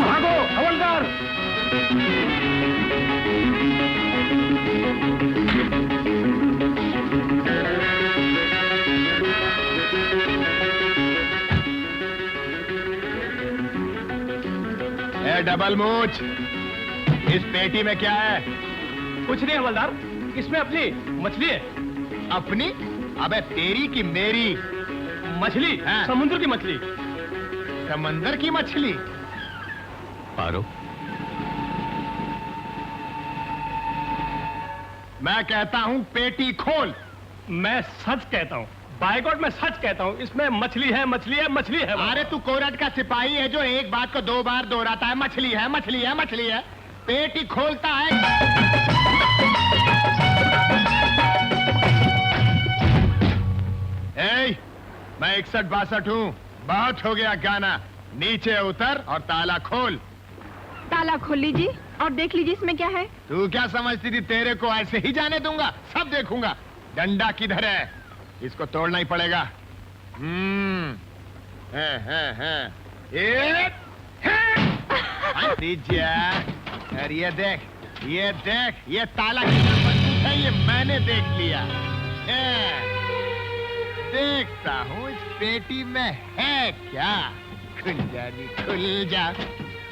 भागो, हवलदार। डबल मूछ, इस पेटी में क्या है? कुछ नहीं हवलदार, इसमें अपनी मछली है। अपनी? अबे तेरी की मेरी? मछली है। समुद्र की मछली। समंदर की मछली? पारो, मैं कहता हूँ पेटी खोल। मैं सच कहता हूँ, बाय गॉड मैं सच कहता हूँ, इसमें मछली है, मछली है, मछली है। अरे तू कोरट का सिपाही है जो एक बात को 2 बार दोहराता है, मछली है, मछली है, मछली है। पेटी खोलता है। ए, मैं 61-62 हूँ, बहुत हो गया गाना। नीचे उतर और ताला खोल। ताला खोल लीजिए और देख लीजिए इसमें क्या है। तू क्या समझती थी तेरे को ऐसे ही जाने दूंगा? सब देखूंगा। डंडा किधर है? इसको तोड़ना ही पड़ेगा। अरे ये देख, ये ताला कितना मजबूत है, ये मैंने देख लिया। देखता हूँ इस पेटी में है क्या। खुल जा नी, खुल जा।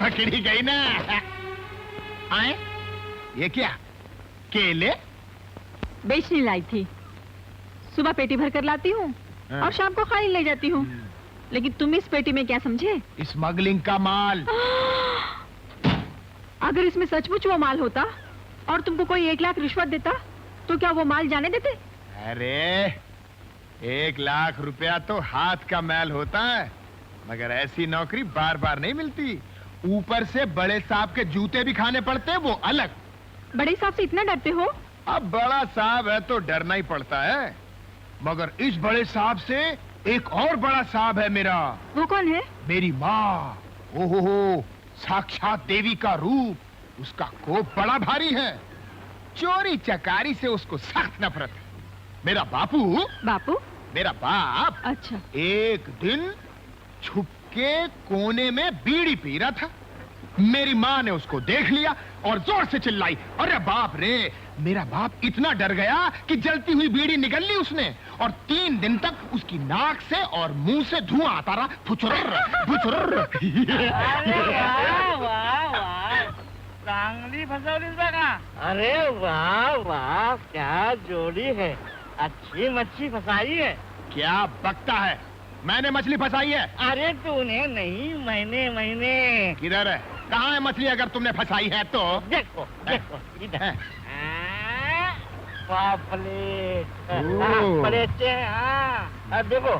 पकड़ी गई ना। आए? ये क्या? केले? बेचने लाई थी। सुबह पेटी भर कर लाती हूँ और शाम को खाली ले जाती हूँ। लेकिन तुम इस पेटी में क्या समझे? स्मगलिंग का माल। अगर इसमें सचमुच वो माल होता और तुमको कोई 1 लाख रिश्वत देता तो क्या वो माल जाने देते? अरे 1 लाख रुपया तो हाथ का मैल होता है, मगर ऐसी नौकरी बार बार नहीं मिलती। ऊपर से बड़े साहब के जूते भी खाने पड़ते हैं, वो अलग। बड़े साहब से इतना डरते हो? अब बड़ा साहब है तो डरना ही पड़ता है, मगर इस बड़े साहब से एक और बड़ा साहब है मेरा। वो कौन है? मेरी माँ। ओहो, साक्षात देवी का रूप। उसका कोप बड़ा भारी है। चोरी चकारी से उसको सख्त नफरत है। मेरा बापू बापू? मेरा बाप अच्छा। एक दिन छुपके कोने में बीड़ी पी रहा था। मेरी माँ ने उसको देख लिया और जोर से चिल्लाई, अरे बाप रे! मेरा बाप इतना डर गया कि जलती हुई बीड़ी निगल ली उसने, और 3 दिन तक उसकी नाक से और मुंह से धुआं आता रहा, फुचुर्र फुचुर्र। चांगली फसवलीस बघा। अरे वाह वाह, क्या जोड़ी है, अच्छी मच्छी फसाई है। क्या बकता है? मैंने मछली फंसाई है। अरे तूने नहीं, मैंने। किधर है? कहाँ है मछली अगर तुमने फंसाई है तो? देखो इधर। ओह। प्लेट हाँ, देखो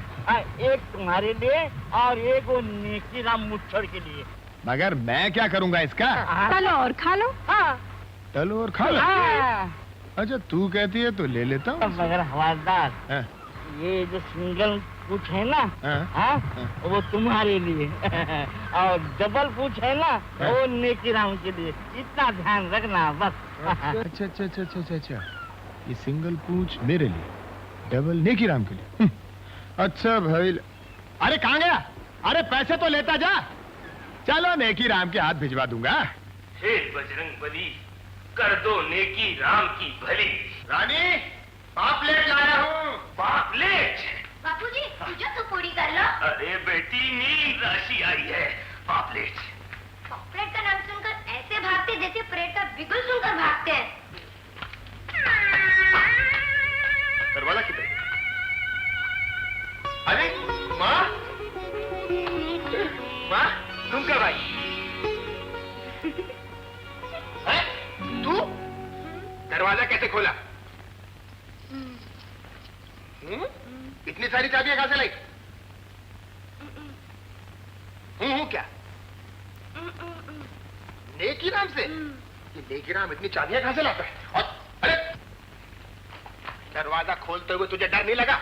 एक तुम्हारे लिए और एक वो नेकी राम मुच्छर के लिए। मगर मैं क्या करूंगा इसका? चलो और खा लो। चलो और खा लो। अच्छा तू कहती है तो ले लेता हूँ। मगर हवालदार, ये जो सिंगल पूछ है ना, वो तुम्हारे लिए और डबल पूछ है ना, वो नेकी राम के लिए। इतना ध्यान रखना बस। अच्छा। ये सिंगल पूछ मेरे लिए, डबल नेकी राम के लिए। अच्छा भाई। अरे कहाँ गया? अरे पैसे तो लेता जा। चलो नेकी राम के हाथ भिजवा दूंगा। हे बजरंग बली, कर दो नेकी राम की भली। रानी, पापलेट लाया हूँ। पापलेट? बापूजी, तुझे तो पूरी कर लो। अरे बेटी, नील राशि आई है। पापलेट का नाम सुनकर ऐसे भागते जैसे परेड का बिगुल सुनकर भागते हैं। दरवाजा किधर? अरे माँ, तुम कब आई? तू दरवाजा कैसे खोला? इतनी सारी चाबियां कहां से लाई? हूँ क्या? नेकी राम से? ये नेकी राम इतनी चाबियां कहां से लाता है? और अरे दरवाजा खोलते हुए तुझे डर नहीं लगा?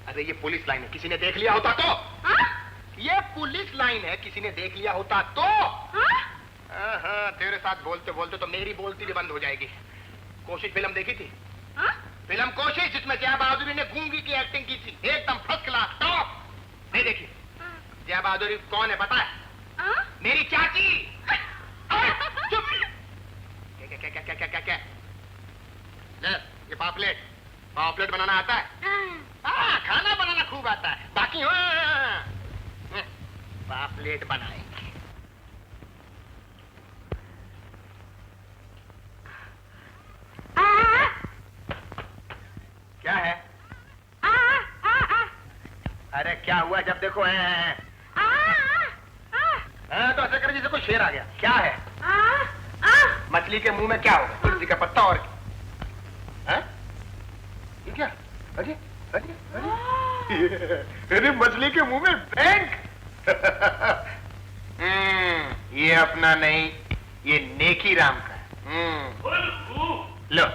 अरे ये पुलिस लाइन है, किसी ने देख लिया होता तो? ये पुलिस लाइन है, किसी ने देख लिया होता तो? हाँ, तेरे साथ बोलते बोलते तो मेरी बोलती भी बंद हो जाएगी। कोशिश फिल्म देखी थी? फिल्म कोशिश, जिसमें जया बहादुरी ने गूंगी की एक्टिंग की थी, एकदम फर्स्ट क्लास, टॉप। नहीं देखी? जया बहादुरी कौन है पता है? मेरी चाची। चुप। क्या? ये पापलेट बनाना आता है? खाना बनाना खूब आता है, बाकी पापलेट बनाएंगे। क्या है? अरे क्या हुआ जब देखो है? तो ऐसा करे जैसे कोई शेर आ गया। क्या है? मछली के मुंह में क्या होगा? तुलसी का पत्ता और क्या? ये क्या? अरे मछली के मुंह में बैंक। ये अपना नहीं, ये नेकी राम का है। लो,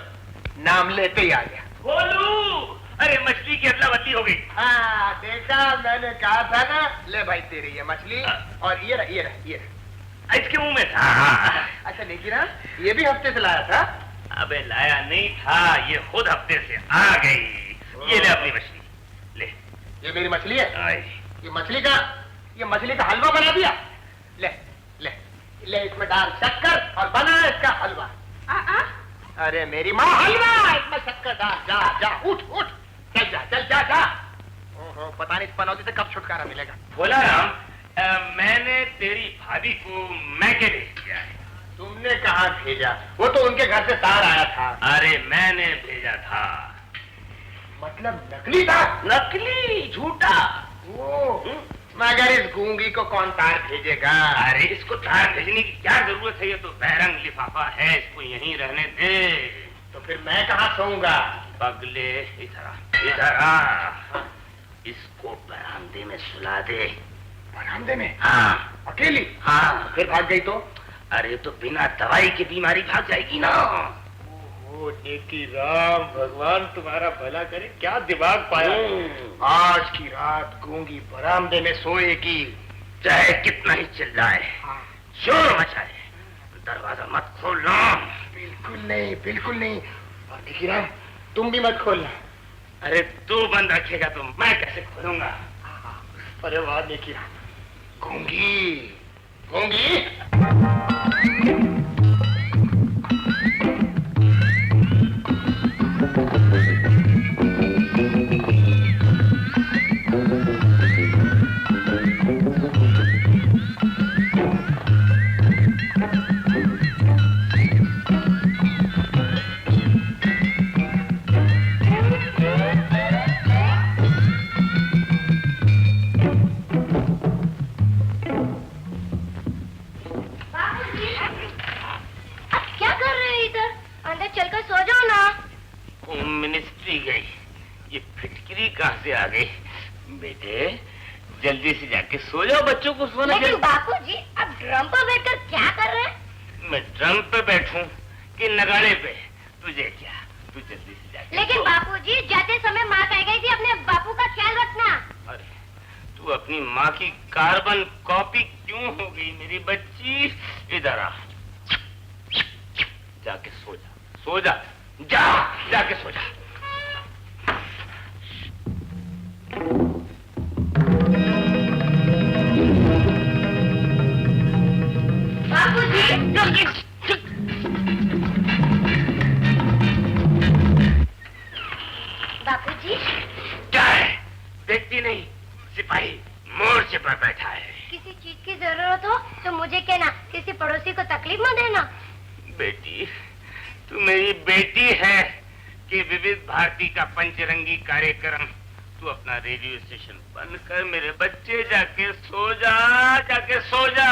नाम लेते ही आ गया। बोलू, अरे मछली की अदला बदली हो गई। हाँ देखा, मैंने कहा था ना। ले भाई तेरी ये मछली, और ये रहा। इसके मुंह में था। अच्छा नेकी राम, ये भी हफ्ते से लाया था? अबे लाया नहीं था, ये खुद हफ्ते से आ गई। ये ले अपनी मछली, ले। ये मेरी मछली है? ये मछली का हलवा बना दिया। ले इसमें डाल शक्कर और बना इसका हलवा। अरे मेरी माँ, हलवा इसमें शक्कर डाल। जा उठ, चल जा। ओहो, पता नहीं इस पनौती से कब छुटकारा मिलेगा। बोला राम, मैंने तेरी भाभी को मैके भेज दिया है। तुमने कहाँ भेजा? वो तो उनके घर से तार आया था। अरे मैंने भेजा था। मतलब नकली था? नकली, झूठा। मगर इस गूंगी को कौन तार भेजेगा? अरे इसको तार भेजने की क्या जरूरत है? ये तो बहरंग लिफाफा है, इसको यहीं रहने दे। तो फिर मैं कहाँ सोऊंगा? पगले, इधर आ। इसको बरामदे में सुला दे। बरामदे में? हाँ। अकेली? हाँ। फिर भाग गई तो? अरे तो बिना दवाई की बीमारी भाग जाएगी ना। नेकी राम, भगवान तुम्हारा भला करे, क्या दिमाग पाया। आज की रात गूंगी बरामदे में सोएगी, चाहे कितना ही चिल्लाए, शोर मचाए, दरवाजा मत खोलना। बिल्कुल नहीं। और नेकी राम, तुम भी मत खोलना। अरे तू बंद रखेगा तो मैं कैसे खोलूंगा? अरे वाह देखिए, गूंगी गूंगी। आ गई। बेटे जल्दी से जाके सो जाओ, बच्चों को सोना। लेकिन बापूजी अब ड्रम पर बैठकर क्या कर रहे हैं? मैं ड्रम पे बैठूं कि नगाड़े पे, तुझे क्या? तू जल्दी से जाके। लेकिन बापूजी जाते समय माँ कह गई थी अपने बापू का ख्याल रखना। अरे तू अपनी माँ की कार्बन कॉपी क्यों हो गई मेरी बच्ची? इधर आ, जाके सो जा, सो जा, जा जाके सो जा। बापूजी क्या है? देखती नहीं, सिपाही मोर्चे पर बैठा है। किसी चीज की जरूरत हो तो मुझे कहना, किसी पड़ोसी को तकलीफ मत देना। बेटी तू मेरी बेटी है कि विविध भारती का पंचरंगी कार्यक्रम। तू अपना रेडियो स्टेशन बंद कर, मेरे बच्चे जाके सो जा, जाके सो जा।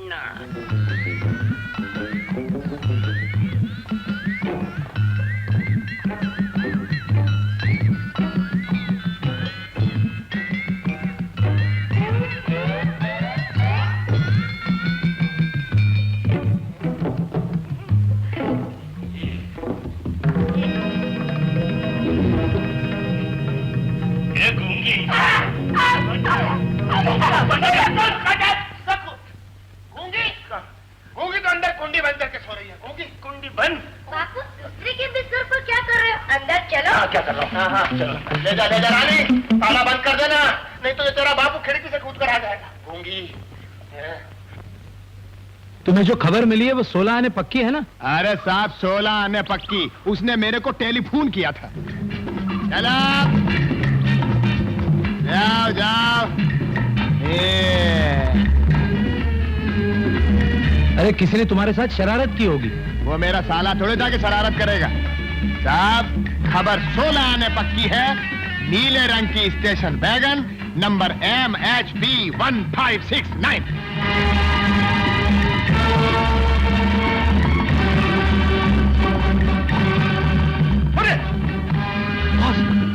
ना। गूंगी तो अंदर कुंडी बंद करके सो रही है। गूंगी कुंडी बंद। बापू दूसरे के बिस्तर पर क्या कर रहे हो? अंदर चलो। हाँ क्या कर रहा हूँ? हाँ चलो, ले जा रानी, ताला बंद कर देना, नहीं तो ये तेरा बापू खिड़की से कूद कर आ जाएगा। गूंगी। तुम्हें जो खबर मिली है वो 16 आने पक्की है ना? अरे साहब 16 आने पक्की, उसने मेरे को टेलीफोन किया था। चलो जाओ जाओ। अरे किसी ने तुम्हारे साथ शरारत की होगी। वो मेरा साला थोड़े जाके शरारत करेगा साहब। खबर 16 आने पक्की है। नीले रंग की station wagon number MHB 1569।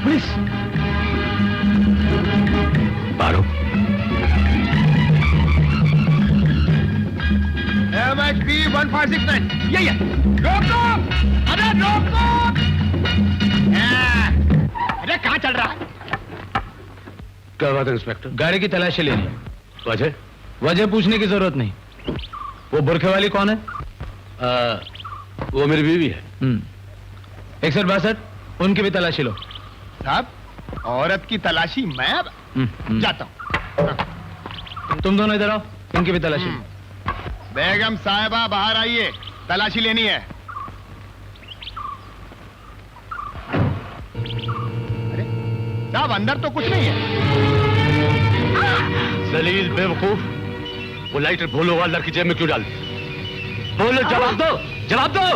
Police बारो MHB 1569 यही है। रोको, अरे रोको। अरे कहाँ चल रहा है? क्या बात है इंस्पेक्टर? गाड़ी की तलाशी लेनी है। वजह? वजह पूछने की जरूरत नहीं। वो बुरखे वाली कौन है? वो मेरी बीवी है। 6162 उनकी भी तलाशी लो। साहब औरत की तलाशी मैं अब जाता हूँ। तुम दोनों इधर आओ, इनकी भी तलाशी। बेगम साहिबा बाहर आइए, तलाशी लेनी है। अरे साहब अंदर तो कुछ नहीं है। जलील बेवकूफ, वो लाइटर भोलो वालदार की जेब में क्यों डाल दी? बोलो, जवाब दो, जवाब दो।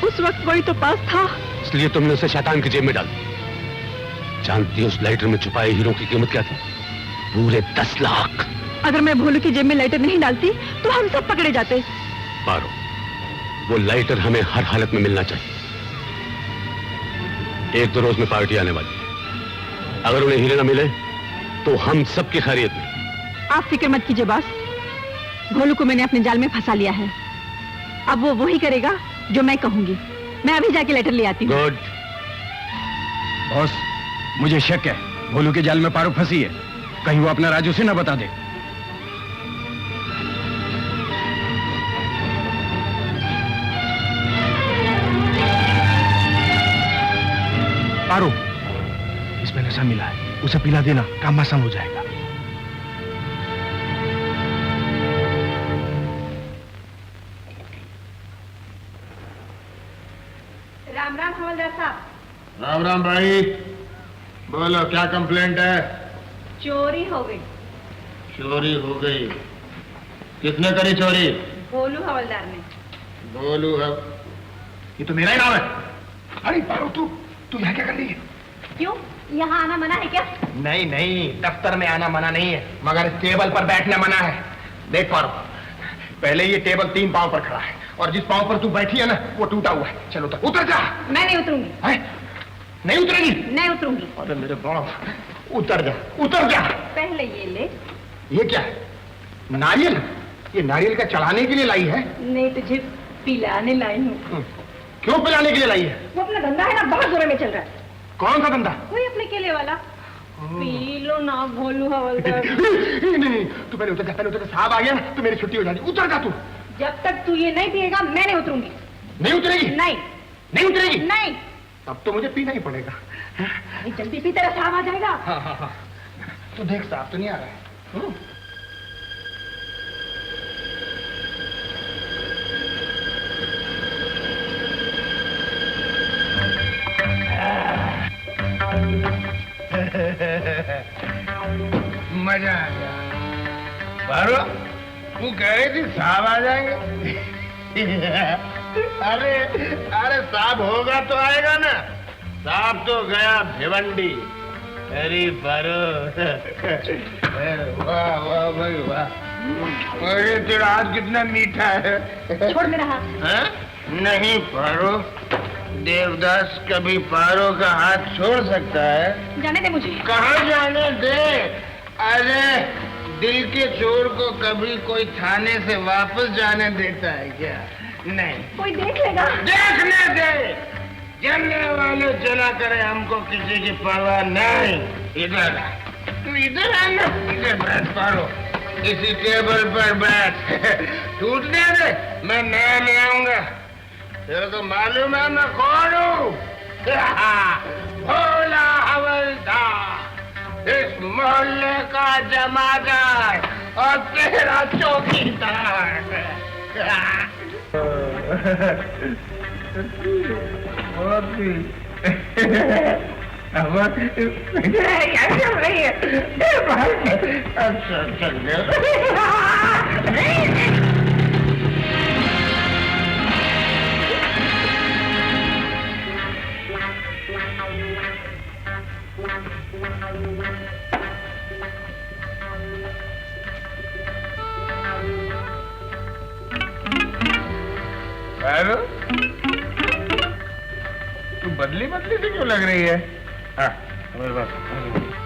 उस वक्त वही तो पास था, इसलिए तुमने उसे शैतान की जेब में डाल दी। जानती हो उस लाइटर में छुपाए हीरो की कीमत क्या थी? पूरे 10 लाख। अगर मैं भोलू की जेब में लाइटर नहीं डालती तो हम सब पकड़े जाते। पारो, वो लाइटर हमें हर हालत में मिलना चाहिए। 1-2 रोज में पार्टी आने वाली है। अगर उन्हें हीरे न मिले तो हम सबकी खैरियत में। आप फिक्र मत कीजिए बॉस, भोलू को मैंने अपने जाल में फंसा लिया है। अब वो वही करेगा जो मैं कहूंगी। मैं अभी जाके लेटर ले आती हूँ। गुड। बॉस मुझे शक है भोलू के जाल में पारो फंसी है, कहीं वो अपना राजू से न बता दे। पारो, इसमें नशा मिला है, उसे पिला देना, काम आसान हो जाएगा। राम राम हवलदार साहब। राम राम भाई, बोलो क्या कंप्लेंट है? चोरी हो गई। चोरी हो गई? किसने करी चोरी? बोलू हवलदार ने। बोलू है? ये तो मेरा ही नाम है। अरे पारो, तू यहाँ क्या कर रही है? क्यों, यहाँ आना मना है क्या? नहीं नहीं, दफ्तर में आना मना नहीं है, मगर इस टेबल पर बैठना मना है। देख पारो, पहले ये टेबल 3 पांव पर खड़ा है और जिस पांव पर तू बैठी है ना वो टूटा हुआ है। चलो उतर जा। मैं नहीं उतरूंगी। नहीं उतरेगी? नहीं उतरूंगी। अरे मेरे बाप, उतर जा, उतर जा। पहले ये ले। ये क्या है? नारियल? ये नारियल का चढ़ाने के लिए लाई है? नहीं, तुझे पिलाने लाई हूँ। क्यों पिलाने के लिए लाई है? वो अपना धंधा है ना, बहुत जोर में चल रहा है। कौन सा धंधा? वही अपने केले वाला। पी लो ना भोलू हवलदार। नहीं, तू पहले उतर जा, पहले उतर जा। साहब आ गया ना तो मेरी छुट्टी हो जाती। उतर जा तू। जब तक तू ये नहीं पिएगा मैं नहीं उतरूंगी। नहीं उतरेगी? नहीं। नहीं उतरेगी? नहीं। अब तो मुझे पीना ही पड़ेगा। अरे जल्दी पी, तेरा साहब आ जाएगा। हाँ। तो देख, साहब तो नहीं आ रहा है। मजा आ गया। पारो, तू कह रही थी साहब आ जाएंगे। अरे साहब होगा तो आएगा ना। साहब तो गया भिवंडी। अरे पारो, वाह वाह भाई वाह। अरे तेरा हाथ कितना मीठा है। छोड़ मेरा हाथ। नहीं पारो, देवदास कभी पारो का हाथ छोड़ सकता है? जाने दे मुझे। कहाँ जाने दे? अरे दिल के चोर को कभी कोई थाने से वापस जाने देता है क्या? नहीं। कोई देख लेगा। देखने दे, जलने वाले जला करे, हमको किसी की परवाह नहीं। इधर तू, इधर आना, इधर बैठ पारो, इसी टेबल पर बैठ। टूटने दे, मैं नया ले आऊंगा। तेरे को मालूम है मैं कौन हूँ? भोला हवलदार, इस मोहल्ले का जमादार और तेरा चौकीदार। अच्छा चल पारो, तू बदली बदली से क्यों लग रही है?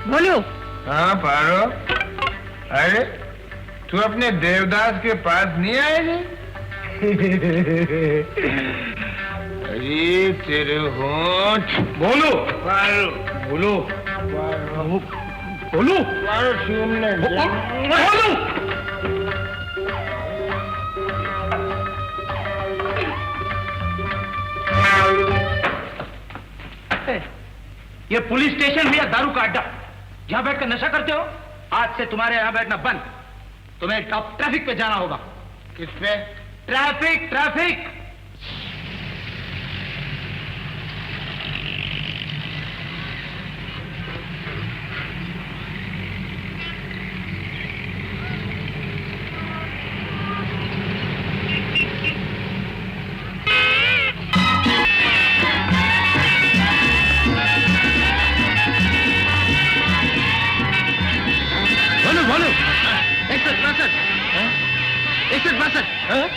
बोलो। हाँ पारो, अरे तू अपने देवदास के पास नहीं आएगी? अरे तेरे होंठ। बोलो पारो, बोलो पारो, बोलो पारो, सुनने बोलो। ये पुलिस स्टेशन है या दारू का अड्डा? यहाँ बैठकर नशा करते हो? आज से तुम्हारे यहाँ बैठना बंद। तुम्हें ट्रैफिक पे जाना होगा। किस पे? Traffic, traffic.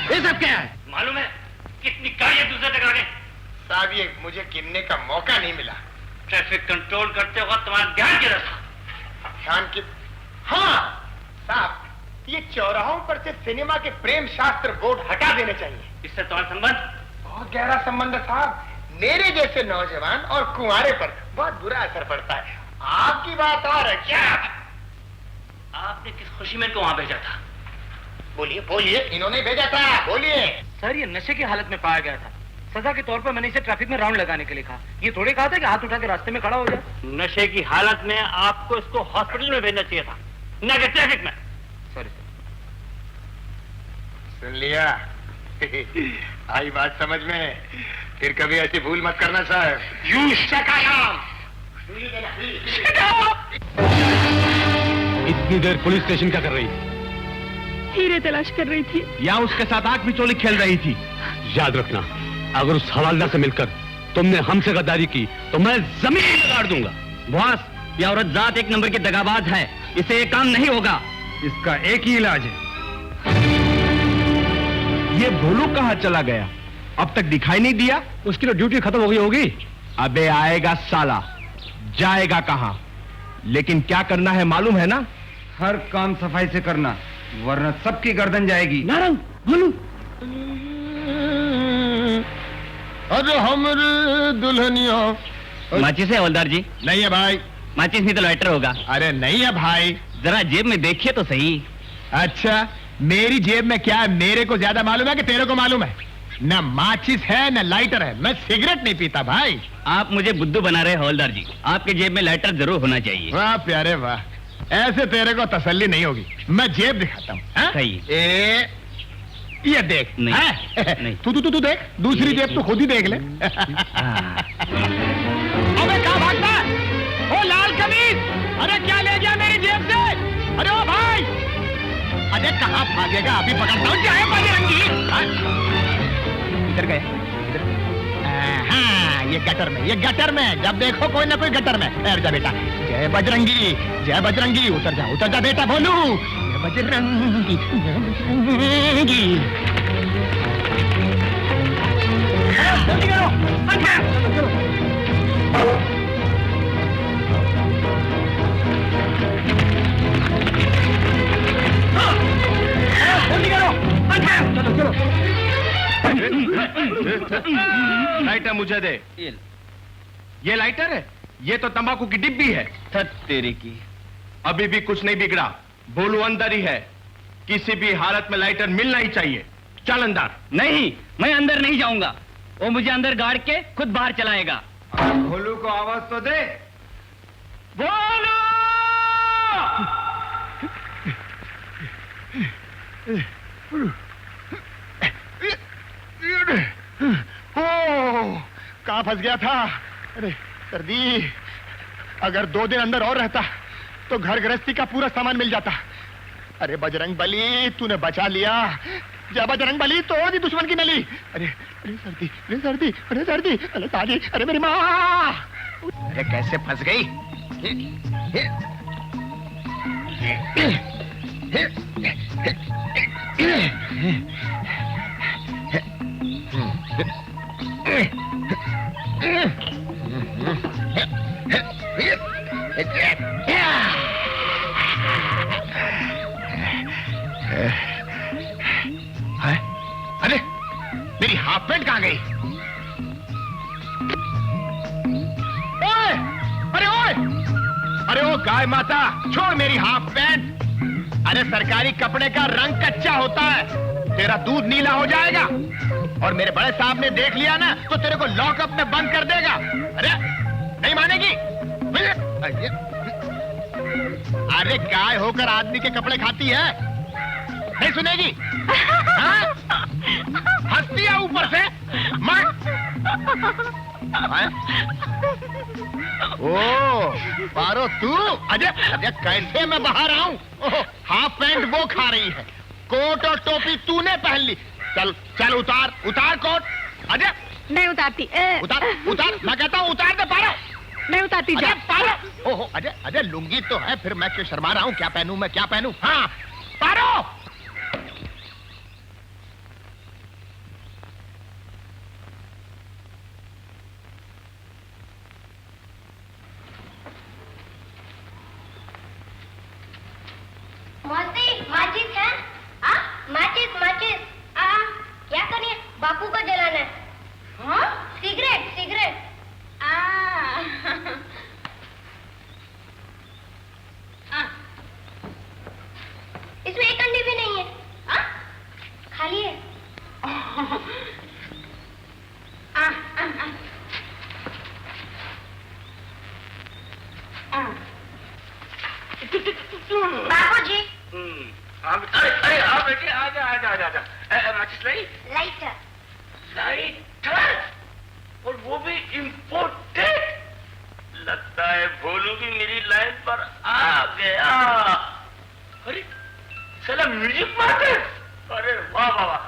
ये सब क्या है? मालूम है कितनी गाड़ियां दूसरे टकराने? साहब ये मुझे गिनने का मौका नहीं मिला। ट्रैफिक कंट्रोल करते वक्त तुम्हारा ध्यान किधर था? ध्यान की? हाँ साहब, ये चौराहों पर से सिनेमा के प्रेम शास्त्र बोर्ड हटा देने चाहिए। इससे तुम्हारा संबंध? बहुत गहरा संबंध है साहब। मेरे जैसे नौजवान और कुंवारे पर बहुत बुरा असर पड़ता है। आपकी बात और है क्या? आपने किस खुशी में इनको वहां भेजा था? बोलिए बोलिए। इन्होंने भेजा था, बोलिए। सर ये नशे की हालत में पाया गया था। सजा के तौर पर मैंने इसे ट्रैफिक में राउंड लगाने के लिए कहा। ये थोड़े कहा था कि हाथ उठा के रास्ते में खड़ा हो जाए। नशे की हालत में आपको इसको हॉस्पिटल में भेजना चाहिए था, न कि ट्रैफिक में। Sorry sir. सुन लिया? आई बात समझ में? फिर कभी ऐसी भूल मत करना साहब। यू शकाराम। इतनी देर पुलिस स्टेशन क्या कर रही थी? हीरे तलाश कर रही थी। या उसके साथ आंख बिचौली खेल रही थी? याद रखना, अगर उस हवालदार से मिलकर तुमने हमसे गद्दारी की तो मैं जमीन में गाड़ दूंगा। बॉस, ये औरत जात एक नंबर की दगाबाज है, इसे ये काम नहीं होगा। इसका एक ही इलाज है। ये भोलू कहाँ चला गया? अब तक दिखाई नहीं दिया? उसकी तो ड्यूटी खत्म हो गई होगी। अबे आएगा साला, जाएगा कहाँ? लेकिन क्या करना है मालूम है ना? हर काम सफाई से करना, वरना सबकी गर्दन जाएगी। नारंग, भोलू। अरे हमरे दुल्हनिया। माचिस है हवलदार जी? नहीं है भाई। माचिस नहीं तो लाइटर होगा। अरे नहीं है भाई। जरा जेब में देखिए तो सही। अच्छा, मेरी जेब में क्या है मेरे को ज्यादा मालूम है कि तेरे को मालूम है? न माचिस है न लाइटर है। मैं सिगरेट नहीं पीता भाई। आप मुझे बुद्धू बना रहे हवलदार जी। आपके जेब में लाइटर जरूर होना चाहिए। वाह प्यारे वाह, ऐसे तेरे को तसल्ली नहीं होगी। मैं जेब दिखाता हूँ। सही। ये देख। नहीं। तू देख, दूसरी जेब तो खुद ही देख ले। अबे कहाँ भागता है? ओ लाल कमीज, अरे क्या ले गया मेरी जेब से? अरे ओ भाई, अरे कहाँ भागेगा? अभी पकड़ता हूँ। क्या है बजरंगी? इधर गए। हाँ, ये गटर में, ये गटर में। जब देखो कोई ना कोई गटर में। ठहर जा बेटा। जय बजरंगी, जय बजरंगी। उतर जा बेटा भोलू। जय बजरंगी, जय बजरंगी। जल्दी करो, चलो। जल्दी करो, चलो। लाइटर मुझे दे। ये लाइटर है? ये तो तंबाकू की डिब्बी है। तेरे की। अभी भी कुछ नहीं बिगड़ा। भोलू अंदर ही है। किसी भी हालत में लाइटर मिलना ही चाहिए। चल अंदर। नहीं, मैं अंदर नहीं जाऊंगा। वो मुझे अंदर गाड़ के खुद बाहर चलाएगा। भोलू को आवाज तो दे। भोलू! कहाँ फंस गया था? अरे सर्दी, अगर 2 दिन अंदर और रहता तो घर गृहस्थी का पूरा सामान मिल जाता। अरे बजरंग बली, तूने बचा लिया। जय बजरंग बली, तोड़ दी दुश्मन की नली। अरे सर्दी, अरे सर्दी, अरे सर्दी, अरे ताजी, अरे मेरी माँ। अरे कैसे फंस गई? अरे मेरी हाफ पैंट कहाँ गई? ओए! अरे ओ गाय माता, छोड़ मेरी हाफ पैंट। अरे सरकारी कपड़े का रंग कच्चा होता है, तेरा दूध नीला हो जाएगा। और मेरे बड़े साहब ने देख लिया ना तो तेरे को लॉकअप में बंद कर देगा। अरे नहीं मानेगी? अरे गाय होकर आदमी के कपड़े खाती है, नहीं सुनेगी? हंसती है ऊपर से। ओ पारो तू। अरे कैसे मैं बाहर आऊं? हाफ पैंट वो खा रही है, कोट और टोपी तूने पहन ली। चल उतार कोट। अजय नहीं उतारती। उतार मैं कहता हूँ, उतार दे पारो। नहीं उतारती। जा पारो। ओहो अजय लुंगी तो है, फिर मैं क्यों शर्मा रहा हूँ? क्या पहनूं? हाँ पारो। माचिस है? माचिस। क्या करिए? बापू को जलाना है। हाँ? सिगरेट। अरे हाँ बेटे आजा आजा आजा आजा। माचिस लाई? लाइटर। लाइटर? और वो भी इम्पोर्टेड? लगता है भोलू भी मेरी लाइन पर आ गया। अरे साला म्यूजिक मार्केट। अरे वाह वाह वाह।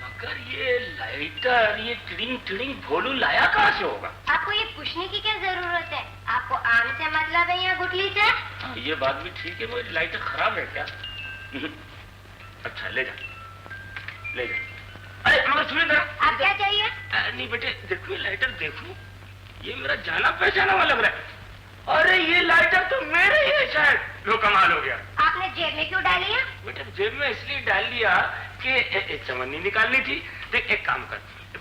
मगर ये लाइटर, ये टिडिंग टिडिंग भोलू लाया कहाँ से होगा? आपको ये पूछने की क्या जरूरत है? आपको आम से मतलब है या गुठली से? ये बात भी ठीक है, मेरी लाइटर खराब है क्या? अच्छा ले जा ले जा। अरे मगर सुनिए जरा। आप क्या चाहिए? नहीं बेटे देखो ये लाइटर देखो, ये मेरा जाना पहचाना हुआ लग रहा है। अरे ये लाइटर तो मेरे ही है शायद। लो कमाल हो गया। आपने जेब में क्यों डाली है? बेटे जेब में इसलिए डाल लिया कि चमन्नी निकालनी थी। देख एक काम कर,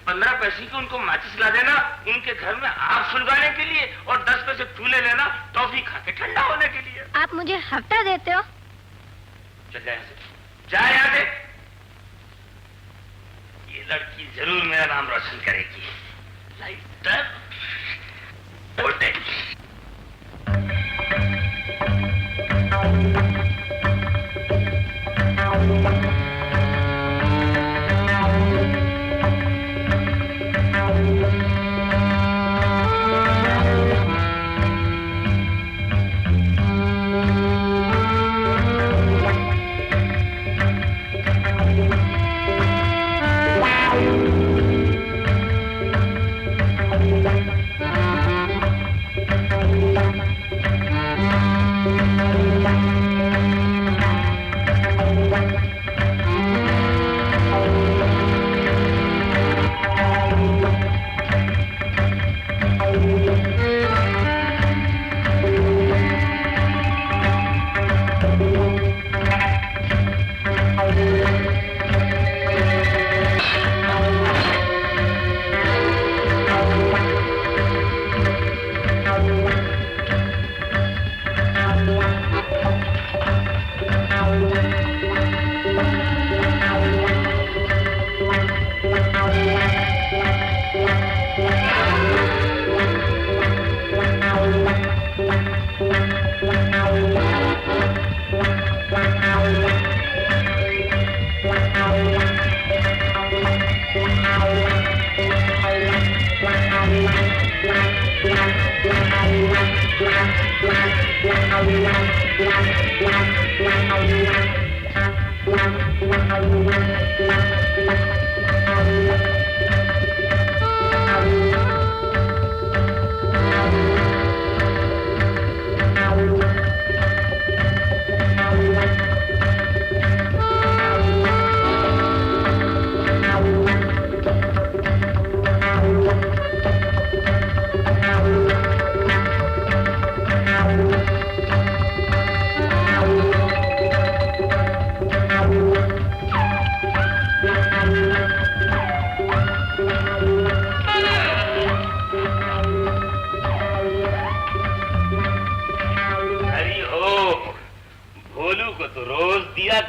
15 पैसे की उनको माचिस ला देना उनके घर में आग सुलगाने के लिए, और 10 पैसे तू ले लेना टॉफी खा के ठंडा होने के लिए। आप मुझे हफ्ता देते हो? चल जा यहाँ से, जा यहाँ से। ये लड़की जरूर मेरा नाम रोशन करेगी। Lighter voltage.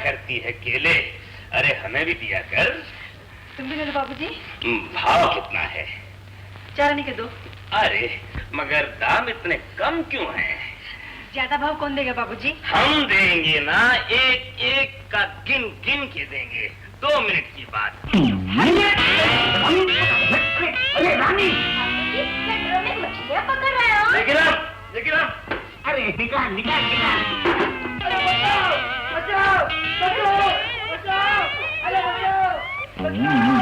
करती है केले, अरे हमें भी दिया कर। तुम भी ले लो बाबूजी। भाव कितना है? 4 आने के 2। अरे मगर दाम इतने कम क्यों हैं? ज्यादा भाव कौन देगा बाबूजी? हम देंगे ना, एक एक का गिन गिन के देंगे। 2 मिनट की बात। अरे रानी, में मछलियाँ पकड़ रहे हो? लेकिन अरे निकाल निकाल निकाल। अरे बचाओ बचाओ बचाओ बचाओ, अरे बचाओ बचाओ,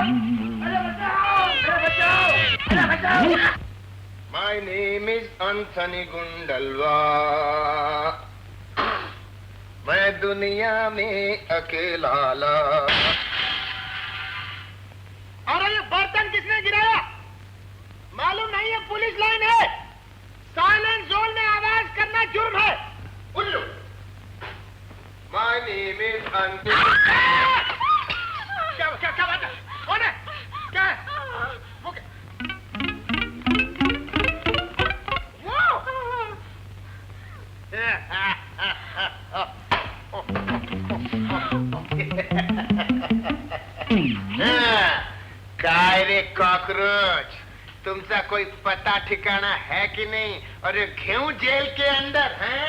अरे बचाओ अरे बचाओ अरे बचाओ। My name is Anthony Gundalwa। मैं दुनिया में अकेला ला। अरे ये बर्तन किसने गिराया? मालूम नहीं, ये पुलिस लाइन है। साइलेंट जोन में आवाज करना जुर्म है। उल्लू। My name is Anthony। क्या क्या क्या बात है? कौन है? क्या है? वो क्या? काय रे कॉकरोच, तुमचा कोई पता ठिकाना है कि नहीं? और ये क्यों जेल के अंदर हैं?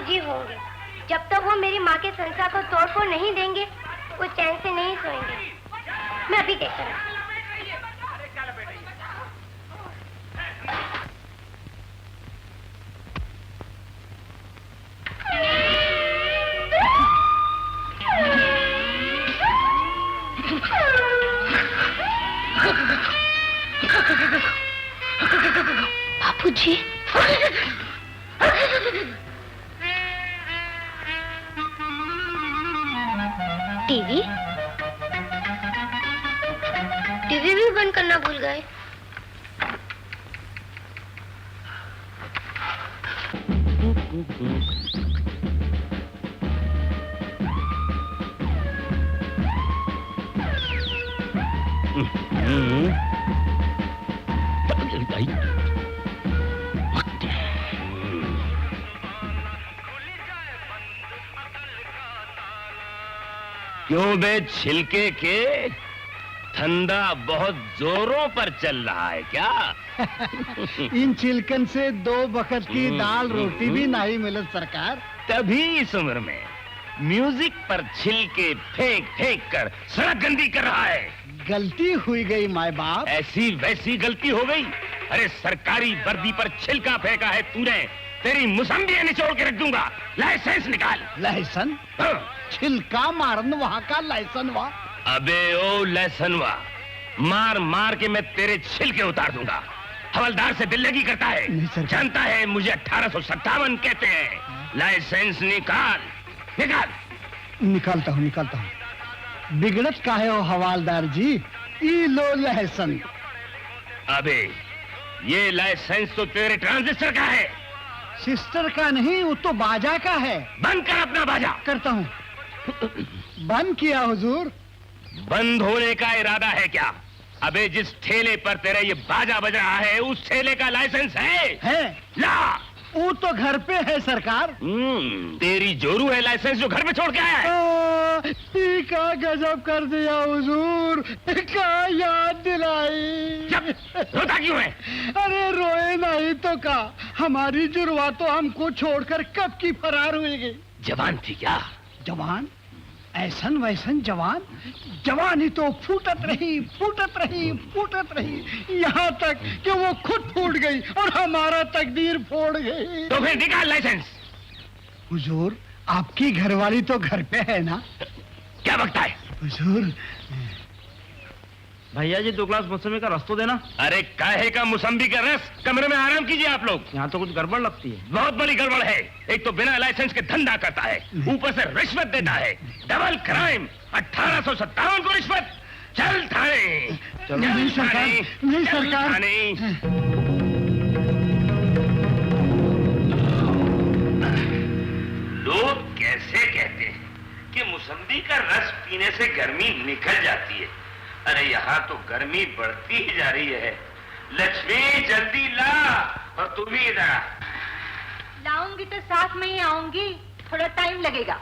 बाबूजी होंगे। जब तक वो मेरी माँ के संसार को तोड़-फोड़ नहीं देंगे, वो चैन से नहीं सोएंगे। मैं अभी देखकर आती हूँ। बाबूजी, टीवी भी बंद करना भूल गए। क्यों बे छिलके के, धंधा बहुत जोरों पर चल रहा है क्या? इन छिलकन से 2 वक्त की दाल रोटी भी नहीं मिले सरकार। तभी इस उम्र में म्यूजिक पर छिलके फेंक फेंक कर सड़क गंदी कर रहा है। गलती हुई गई माए बाप। ऐसी वैसी गलती हो गई? अरे सरकारी वर्दी पर छिलका फेंका है तूने, तेरी मुसम्बियां निचोड़ के रख दूंगा। लाइसेंस निकाल। लाइसेंस? छिलका मारन वहाँ का लाइसेंस हुआ? अबे ओ लहसनवा, मार मार के मैं तेरे छिलके उतार दूंगा। हवलदार से दिल लगी करता है, जानता है मुझे 1857 कहते हैं। लाइसेंस निकाल निकाल। निकालता हूँ। बिगड़त काहे हो हवालदार जी? ई लो लाइसेंस। अबे ये लाइसेंस तो तेरे ट्रांजिस्टर का है, सिस्टर का नहीं, वो तो बाजा का है। बंद कर अपना बाजा। करता हूँ। बंद किया हुजूर। बंद होने का इरादा है क्या? अबे जिस ठेले पर तेरा ये बाजा बज रहा है उस ठेले का लाइसेंस है? ला। वो तो घर पे है सरकार। तेरी जोरू है लाइसेंस जो घर पे छोड़ के आया है। क्या गजब कर दिया हुजूर, क्या याद दिलाई। रोता क्यों है? अरे रोए नहीं तो का, हमारी जुर्वा तो हमको छोड़कर कब की फरार हुई गई। जवान थी क्या? जवान? ऐसन वैसन जवान? जवानी तो फूटत रही यहाँ तक कि वो खुद फूट गई और हमारा तकदीर फोड़ गई। तो फिर निकाल लाइसेंस। हुजूर, आपकी घरवाली तो घर पे है ना? क्या बकता है? हुजूर, भैया जी 2 ग्लास मौसमी का रस तो देना। अरे काहे का मौसम्बी का रस? कमरे में आराम कीजिए आप लोग। यहाँ तो कुछ गड़बड़ लगती है। बहुत बड़ी गड़बड़ है। एक तो बिना लाइसेंस के धंधा करता है, ऊपर से रिश्वत देता है। Double crime. 1857 को रिश्वत। चल थाने। नहीं सरकार। लोग कैसे कहते हैं कि मौसम्बी का रस पीने से गर्मी निकल जाती है। अरे यहाँ तो गर्मी बढ़ती ही जा रही है। लक्ष्मी जल्दी ला। और तू भी इधर। लाऊंगी तो साथ में ही आऊंगी, थोड़ा टाइम लगेगा।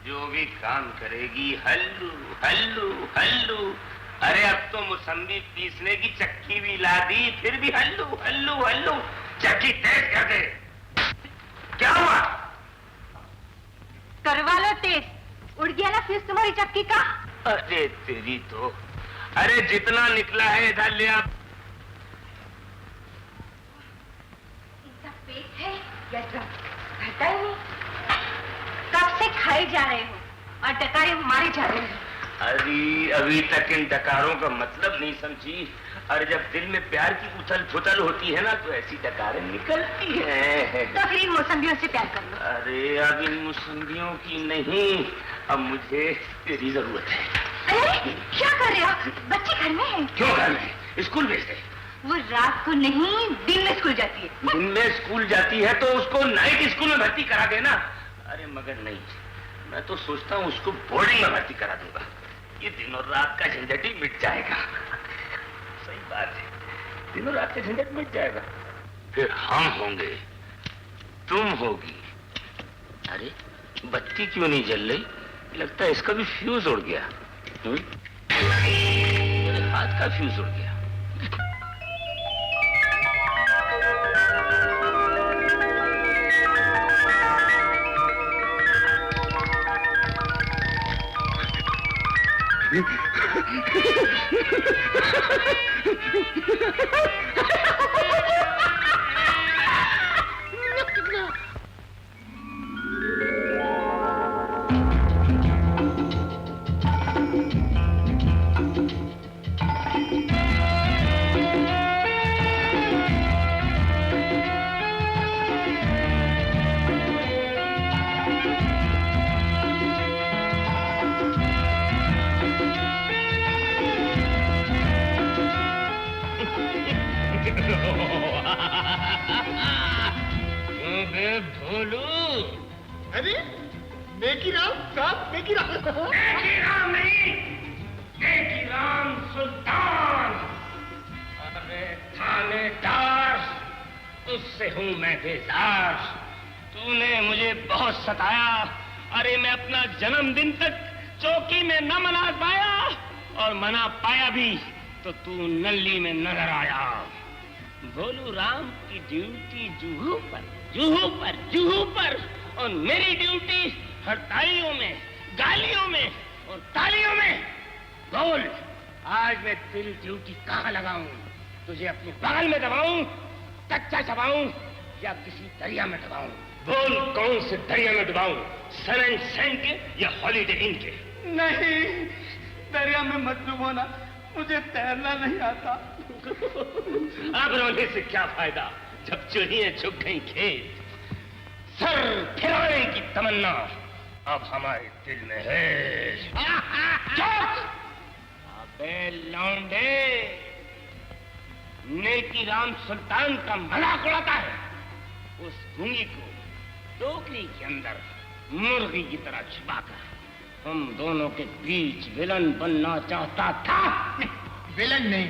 जो भी काम करेगी हल्लू हल्लू हल्लू। अरे अब तो मौसम्बी पीसने की चक्की भी ला दी, फिर भी हल्लू हल्लू हल्लू। चक्की तेज कर दे। क्या हुआ? करवा लो तेज। उड़ गया ना फ्यूज तुम्हारी चक्की का। अरे तेरी तो। अरे जितना निकला है इधर ले आप। इनका पेट है या ड्रम? घटा ही नहीं। कब से खाए जा रहे हो और डकारे मारे जा रहे हो। अरे अभी तक इन डकारों का मतलब नहीं समझी। और जब दिल में प्यार की उथल पुथल होती है ना तो ऐसी डकारें निकलती हैं। तो फिर इन मौसम्बियों से प्यार कर लो। अरे अब इन मौसम्बियों की नहीं, अब मुझे तेरी जरूरत है। अरे क्या कर रहे हो? बच्ची घर में है। क्यों घर में? स्कूल भेज दे। वो रात को नहीं दिन में स्कूल जाती है। दिन में स्कूल जाती है तो उसको नाइट स्कूल में भर्ती करा देना। अरे मगर नहीं, मैं तो सोचता हूँ उसको बोर्डिंग में भर्ती करा दूंगा। ये दिन और रात का झंझट ही मिट जाएगा। सही बात है, दिन और रात का झंझट मिट जाएगा। फिर हम होंगे, तुम होगी। अरे बत्ती क्यों नहीं जल रही? लगता है इसका भी फ्यूज उड़ गया। मेरे हाथ का फ्यूज उड़ गया। भोलू। अरे नेकी राम साहब, नेकी राम। नेकी राम नहीं, नेकी राम सुल्तान। अरे थानेदार, तुझसे हूं मैं बेजार। तूने मुझे बहुत सताया। अरे मैं अपना जन्मदिन तक चौकी में न मना पाया, और मना पाया भी तो तू नल्ली में नजर आया। भोलू राम की ड्यूटी जूहू पर, जूहू पर, जूहू पर, और मेरी ड्यूटी हड़तालियों में, गालियों में और तालियों में। बोल, आज मैं तेरी ड्यूटी कहाँ लगाऊं? तुझे अपने बगल में दबाऊं, कच्चा चबाऊं, या किसी दरिया में दबाऊं? बोल, कौन से दरिया में डुबाऊं? सन एंड सैंड के या हॉलीडे इन के? नहीं, दरिया में मत डुबोना, मुझे तैरना नहीं आता। अब रोने से क्या फायदा जब चूहियां चुग गई खेत। सर फिराने की तमन्ना अब हमारे दिल में है। चुप! अबे लौंडे, नेकी राम सुल्तान का मजाक उड़ाता है। उस गूंगी को टोकरी के अंदर मुर्गी की तरह छुपाकर हम दोनों के बीच विलन बनना चाहता था। विलन नहीं,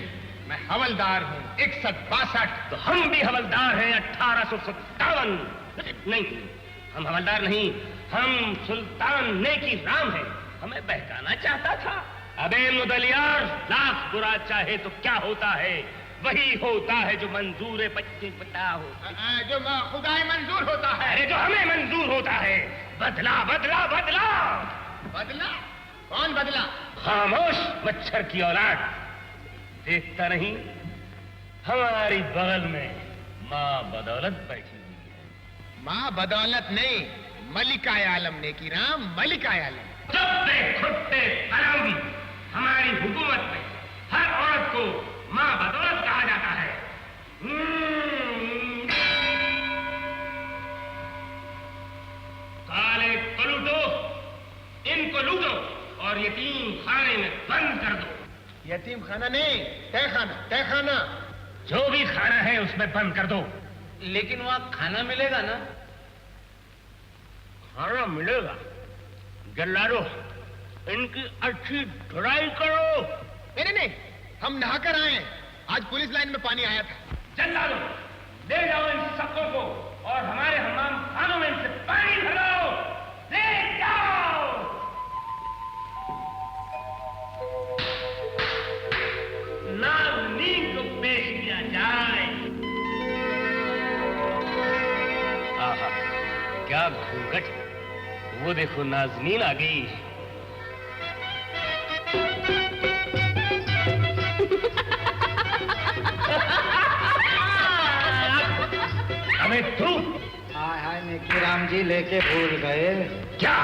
मैं हवलदार हूँ 61-62। तो हम भी हवलदार हैं 1857। नहीं, हम हवलदार नहीं, हम सुल्तान नेकी राम हैं। हमें बहकाना चाहता था। अबे मुदलियार, लाख बुरा चाहे तो क्या होता है? वही होता है जो मंजूर बच्चे बता हो, जो खुदाई मंजूर होता है। अरे जो हमें मंजूर होता है। बदला बदला बदला बदला? कौन बदला? खामोश मच्छर की औलाद, देखता नहीं हमारी बगल में माँ बदौलत बैठी हुई है। माँ बदौलत नहीं, मलिका आलम नेकी राम, मलिका आलम। जब खुट्टे कलम, हमारी हुकूमत में हर औरत को माँ बदौलत कहा जाता है। काले को लूटो, इनको लूटो और यतीम खाने में बंद कर दो। यतीम खाना नहीं, तहखाना, तहखाना। जो भी खाना है उसमें बंद कर दो। लेकिन वहाँ खाना मिलेगा ना? खाना मिलेगा। जल्लादो, इनकी अच्छी धुलाई करो। नहीं नहीं, हम नहाकर आए। आज पुलिस लाइन में पानी आया था। जल्लादो, ले जाओ इन सबको को और हमारे हमाम खानों में इनसे पानी भरो। ले जाओ। नाज़नीन को पेश किया जाए। आहा, क्या घूंघट! वो देखो नाज़नीन आ गई। अबे तू! हाय हाय, नेकी राम जी लेके भूल गए। क्या?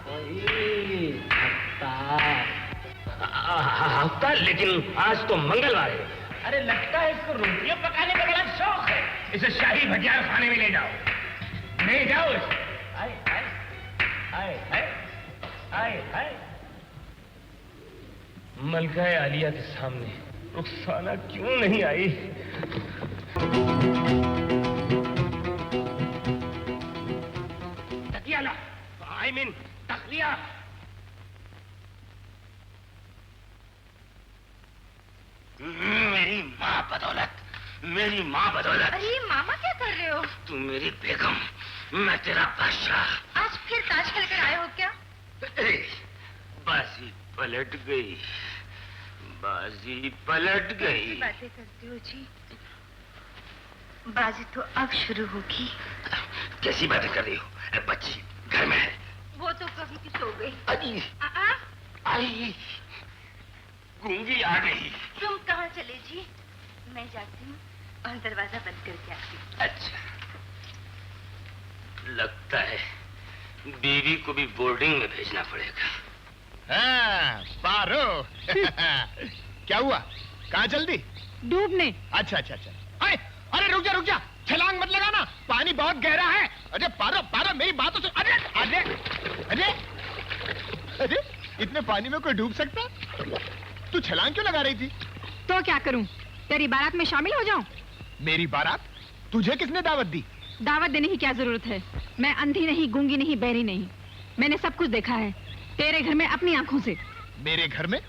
वही हफ्ता, लेकिन आज तो मंगलवार है। अरे लगता है इसको रोटियां पकाने का बड़ा शौक है। इसे शाही भजिया खाने में ले जाओ, ले जाओ इसे। आए आए आए आए आए आए। मलका आलिया के सामने रुखसाना क्यों नहीं आई? तकिया ला, आई मीन तखलिया। मेरी माँ बदौलत, मेरी माँ बदौलत। अरे मामा क्या कर रहे हो? तू मेरी बेगम, मैं तेरा बादशाह। आज फिर ताश खेल कर आए हो क्या? बाजी पलट गई, बाजी पलट गई। बातें करते हो जी? बाजी तो अब शुरू होगी। कैसी बातें कर रही हो? बच्ची घर में है। वो तो कभी की सो गई। अजी आई, गूंगी आ गई। तुम कहाँ चले जी? मैं जाती हूँ और दरवाजा बंद करके आती हूँ। अच्छा, लगता है बीवी को भी बोर्डिंग में भेजना पड़ेगा। हाँ, पारो। क्या हुआ? कहाँ जल्दी? डूबने। अच्छा अच्छा अच्छा। अरे अरे रुक जा रुक जा, छलांग मत लगाना, पानी बहुत गहरा है। अरे पारो पारो, मेरी बात तो सुन। अरे अरे अरे अरे, इतने पानी में कोई डूब सकता? तू छलांग क्यों लगा रही थी? तो क्या करूं? तेरी बारात में शामिल हो जाऊं? मेरी बारात? तुझे किसने दावत दी? दावत देने की क्या जरूरत है? मैं अंधी नहीं, गूंगी नहीं, बहरी नहीं। मैंने सब कुछ देखा है तेरे घर में अपनी आंखों से। मेरे घर में?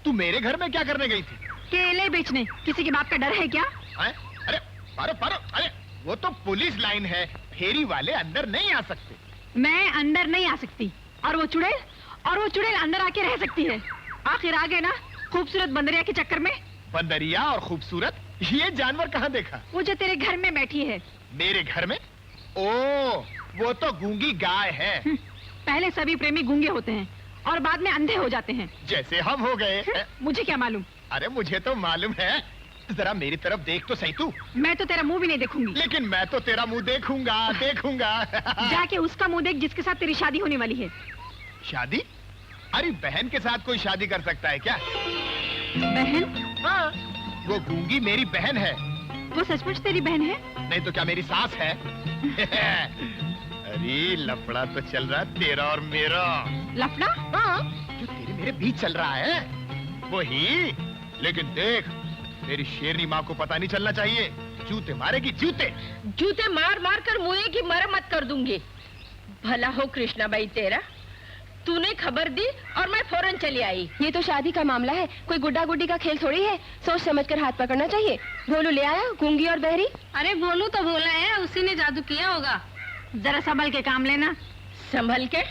तू मेरे घर में क्या करने गई थी? केले बेचने। किसी के बाप का डर है क्या? अरे पारो पारो, अरे वो तो पुलिस लाइन है, फेरी वाले अंदर नहीं आ सकते। मैं अंदर नहीं आ सकती और वो चुड़ैल अंदर आके रह सकती है। आखिर आ गए ना खूबसूरत बंदरिया के चक्कर में। बंदरिया और खूबसूरत, ये जानवर कहाँ देखा? वो जो तेरे घर में बैठी है। मेरे घर में? ओ, वो तो गूंगी गाय है। पहले सभी प्रेमी गूंगे होते हैं और बाद में अंधे हो जाते हैं, जैसे हम हो गए। मुझे क्या मालूम? अरे मुझे तो मालूम है। जरा मेरी तरफ देख तो सही तू। मैं तो तेरा मुंह भी नहीं देखूंगी। लेकिन मैं तो तेरा मुंह देखूंगा, देखूंगा। जाके उसका मुंह देख जिसके साथ तेरी शादी होने वाली है। शादी? अरे बहन के साथ कोई शादी कर सकता है क्या? बहन? हाँ, वो गूंगी मेरी बहन है। वो सचमुच तेरी बहन है? नहीं तो क्या मेरी सास है? अरे लफड़ा तो चल रहा तेरा और मेरा। लफड़ा? हाँ, जो तेरे मेरे बीच चल रहा है वही। लेकिन देख, मेरी शेरनी माँ को पता नहीं चलना चाहिए। जूते मारेगी, जूते। जूते मार मार कर मुंह की मरम्मत कर दूंगी। भला हो कृष्णा बाई तेरा, तूने खबर दी और मैं फौरन चली आई। ये तो शादी का मामला है, कोई गुड्डा गुड्डी का खेल थोड़ी है। सोच समझ कर हाथ पकड़ना चाहिए। भोलू ले आया, गूंगी और बहरी। अरे भोलू तो भोला है, उसी ने जादू किया होगा। जरा संभल के काम लेना। संभल के?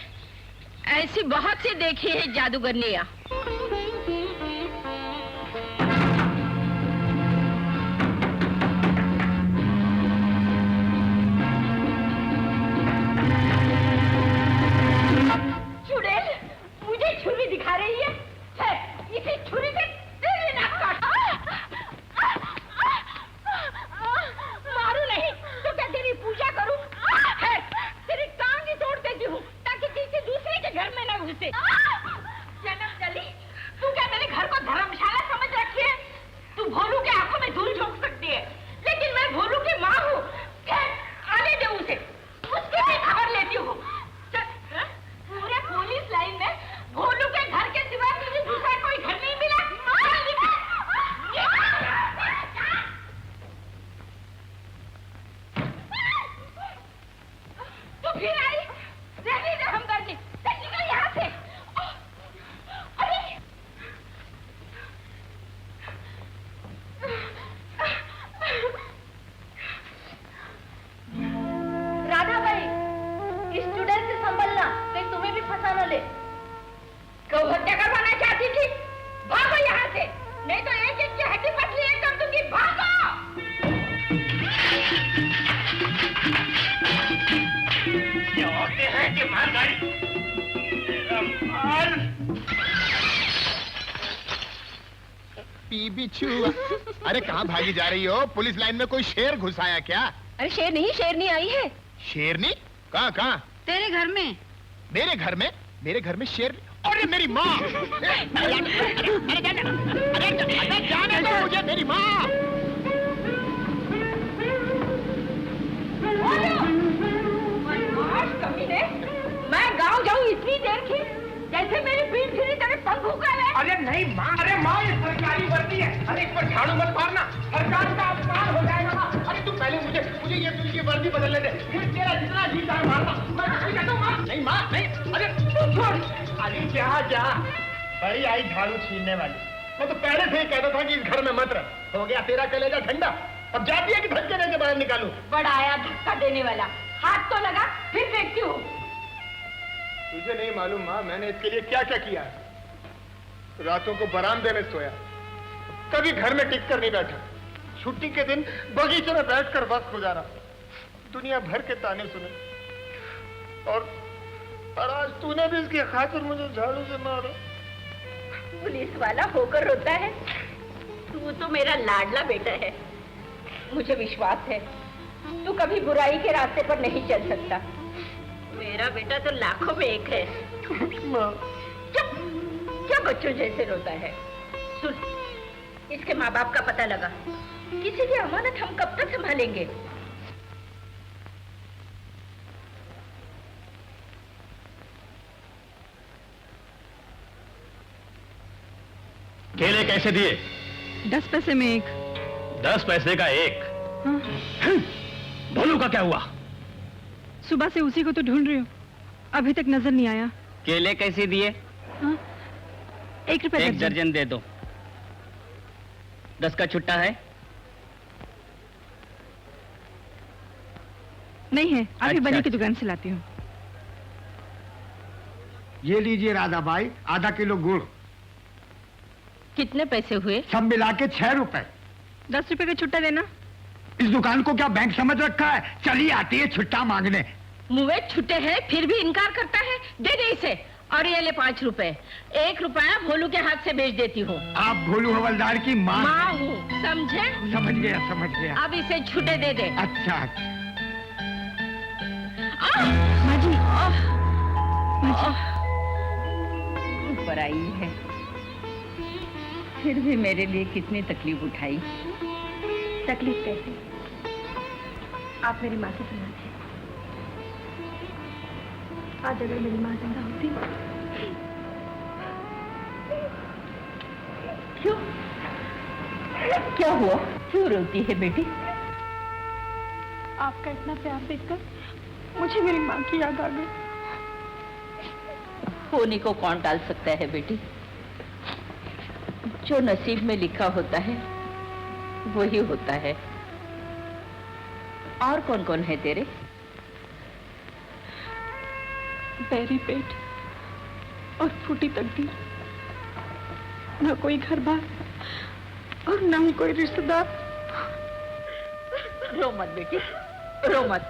ऐसी बहुत सी देखी है जादूगरनियां। चुड़ैल मुझे छुरी दिखा रही है। इसी छुरी से तेरी नाक काट। मारू नहीं तो क्या तेरी पूजा करूं? तेरी टांग ही तोड़ देती हूँ ताकि किसी दूसरे के घर में न घुसे। जन्म जली, तू क्या मेरे घर को धर्मशाला समझ रखी है? तू भोलू के आंखों में धूल झोंक सकती है, लेकिन मैं भोलू की माँ हूँ। आने दे उसे, उसकी भी खबर लेती हूँ। पूरे पुलिस लाइन में भोलू के घर के सिवा तुझे दूसरा कोई घर नहीं मिला। तो फिर आई, रहने दे हमदर्दी। निकल यहाँ से। अरे राधा भाई, इस चुड़ैल से संभलना, कहीं तुम्हें भी फंसा न ले। गौ हत्या करवाना चाहती थी? भागो यहाँ से, नहीं तो एक एक की हड्डी पसली एक कर दूंगी। भागो! ये औरतें हैं कि मार गाड़ी? पी बिच्छू। अरे कहाँ भागी जा रही हो? पुलिस लाइन में कोई शेर घुस आया क्या? अरे शेर नहीं, शेरनी आई है। शेरनी? कहाँ कहाँ? तेरे घर में। मेरे घर में? मेरे घर में शेर? अरे मेरी माँ! अरे जाने दो मुझे, मेरी माँ! कमीने, मैं गाँव जाऊँ इतनी देर की, जैसे मेरी पीठ फिरी तेरे पंख भूखा है। अरे नहीं माँ, अरे माँ ये सरकारी वर्दी है। अरे इस पर झाड़ू मत मारना, सरकार का अपमान हो जाएगा माँ। अरे तू पहले मुझे ये वर्दी बदलने दे, फिर तेरा जितना जी चाहे मारना। मैं कुछ नहीं कहता हूँ माँ। नहीं माँ, नहीं। अरे तू छोड़। अरे जा बड़ी आई झाड़ू छीनने वाली। मैं तो पहले से ही कहता था कि इस घर में मत रह। हो गया तेरा कलेजा ठंडा, अब जाती है कि धक्के देके बाहर निकालूं। बड़ा आया धक्का देने वाला, हाथ तो लगा, फिर फेंकती हूँ। तुझे नहीं मालूम माँ, मैंने इसके लिए क्या क्या किया। रातों को बरामदे में सोया, कभी घर में टिक कर नहीं बैठा। छुट्टी के दिन बगीचे में बैठकर वक्त गुजारा। दुनिया भर के ताने सुने और आज तूने भी इसकी खातिर मुझे झाड़ू से मारा। पुलिस वाला होकर रोता है? तू तो मेरा लाडला बेटा है। मुझे विश्वास है तू कभी बुराई के रास्ते पर नहीं चल सकता। मेरा बेटा तो लाखों में एक है। चुप, क्या बच्चों जैसे रोता है? सुन, इसके माँ बाप का पता लगा। किसी की अमानत हम कब तक संभालेंगे? केले कैसे दिए? 10 पैसे में एक। 10 पैसे का एक। हाँ। भोलू का क्या हुआ? सुबह से उसी को तो ढूंढ रही हूँ, अभी तक नजर नहीं आया। केले कैसे दिए? हाँ? 1 रुपए एक दर्जन दे दो। 10 का छुट्टा है? नहीं है, अभी अच्छा, बनी की दुकान से लाती हूँ। ये लीजिए राधा भाई, आधा किलो गुड़। कितने पैसे हुए? सब मिला के 6 रुपए। 10 रुपए का छुट्टा देना। इस दुकान को क्या बैंक समझ रखा है? चली आती है छुट्टा मांगने। मुँह छुट्टे हैं फिर भी इनकार करता है। दे दे इसे। और ये ले 5 रुपए। 1 रुपया भोलू के हाथ से बेच देती हूँ। आप भोलू हवलदार की माँ हूँ, समझे? समझ गया समझ गया। अब इसे छुट्टे दे दे। अच्छा माँ जी, ऊपर आई है, फिर भी मेरे लिए कितनी तकलीफ उठाई। तकलीफ कैसे? आप मेरी माँ की समान हैं। आज अगर मेरी माँ जिंदा होती। क्यों? क्या हुआ? क्यों रोती है बेटी? आपका इतना प्यार देखकर मुझे मेरी माँ की याद आ गई। होने को कौन टाल सकता है बेटी? जो नसीब में लिखा होता है वही होता है। और कौन कौन है तेरे? बैरी पेट और फूटी तकदीर। न कोई घर बार और न ही कोई रिश्तेदार। रो मत बेटी, रो मत।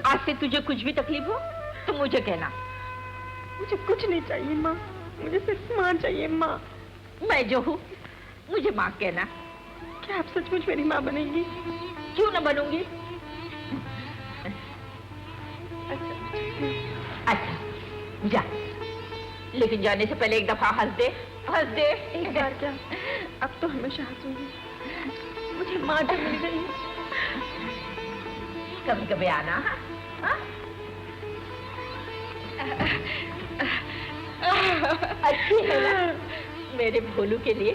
आज से तुझे कुछ भी तकलीफ हो तो मुझे कहना। मुझे कुछ नहीं चाहिए माँ, मुझे सिर्फ माँ चाहिए। माँ, मैं जो हूँ मुझे माँ कहना। क्या आप सचमुच मेरी माँ बनेंगी? क्यों न बनूंगी? अच्छा जा, लेकिन जाने से पहले एक दफा हंस दे, हंस दे। एक बार क्या, अब तो हमेशा हंसूंगी। मुझे माँ जब मिल गई। कभी कभी आना। हाँ? अच्छी है ना मेरे भोलू के लिए?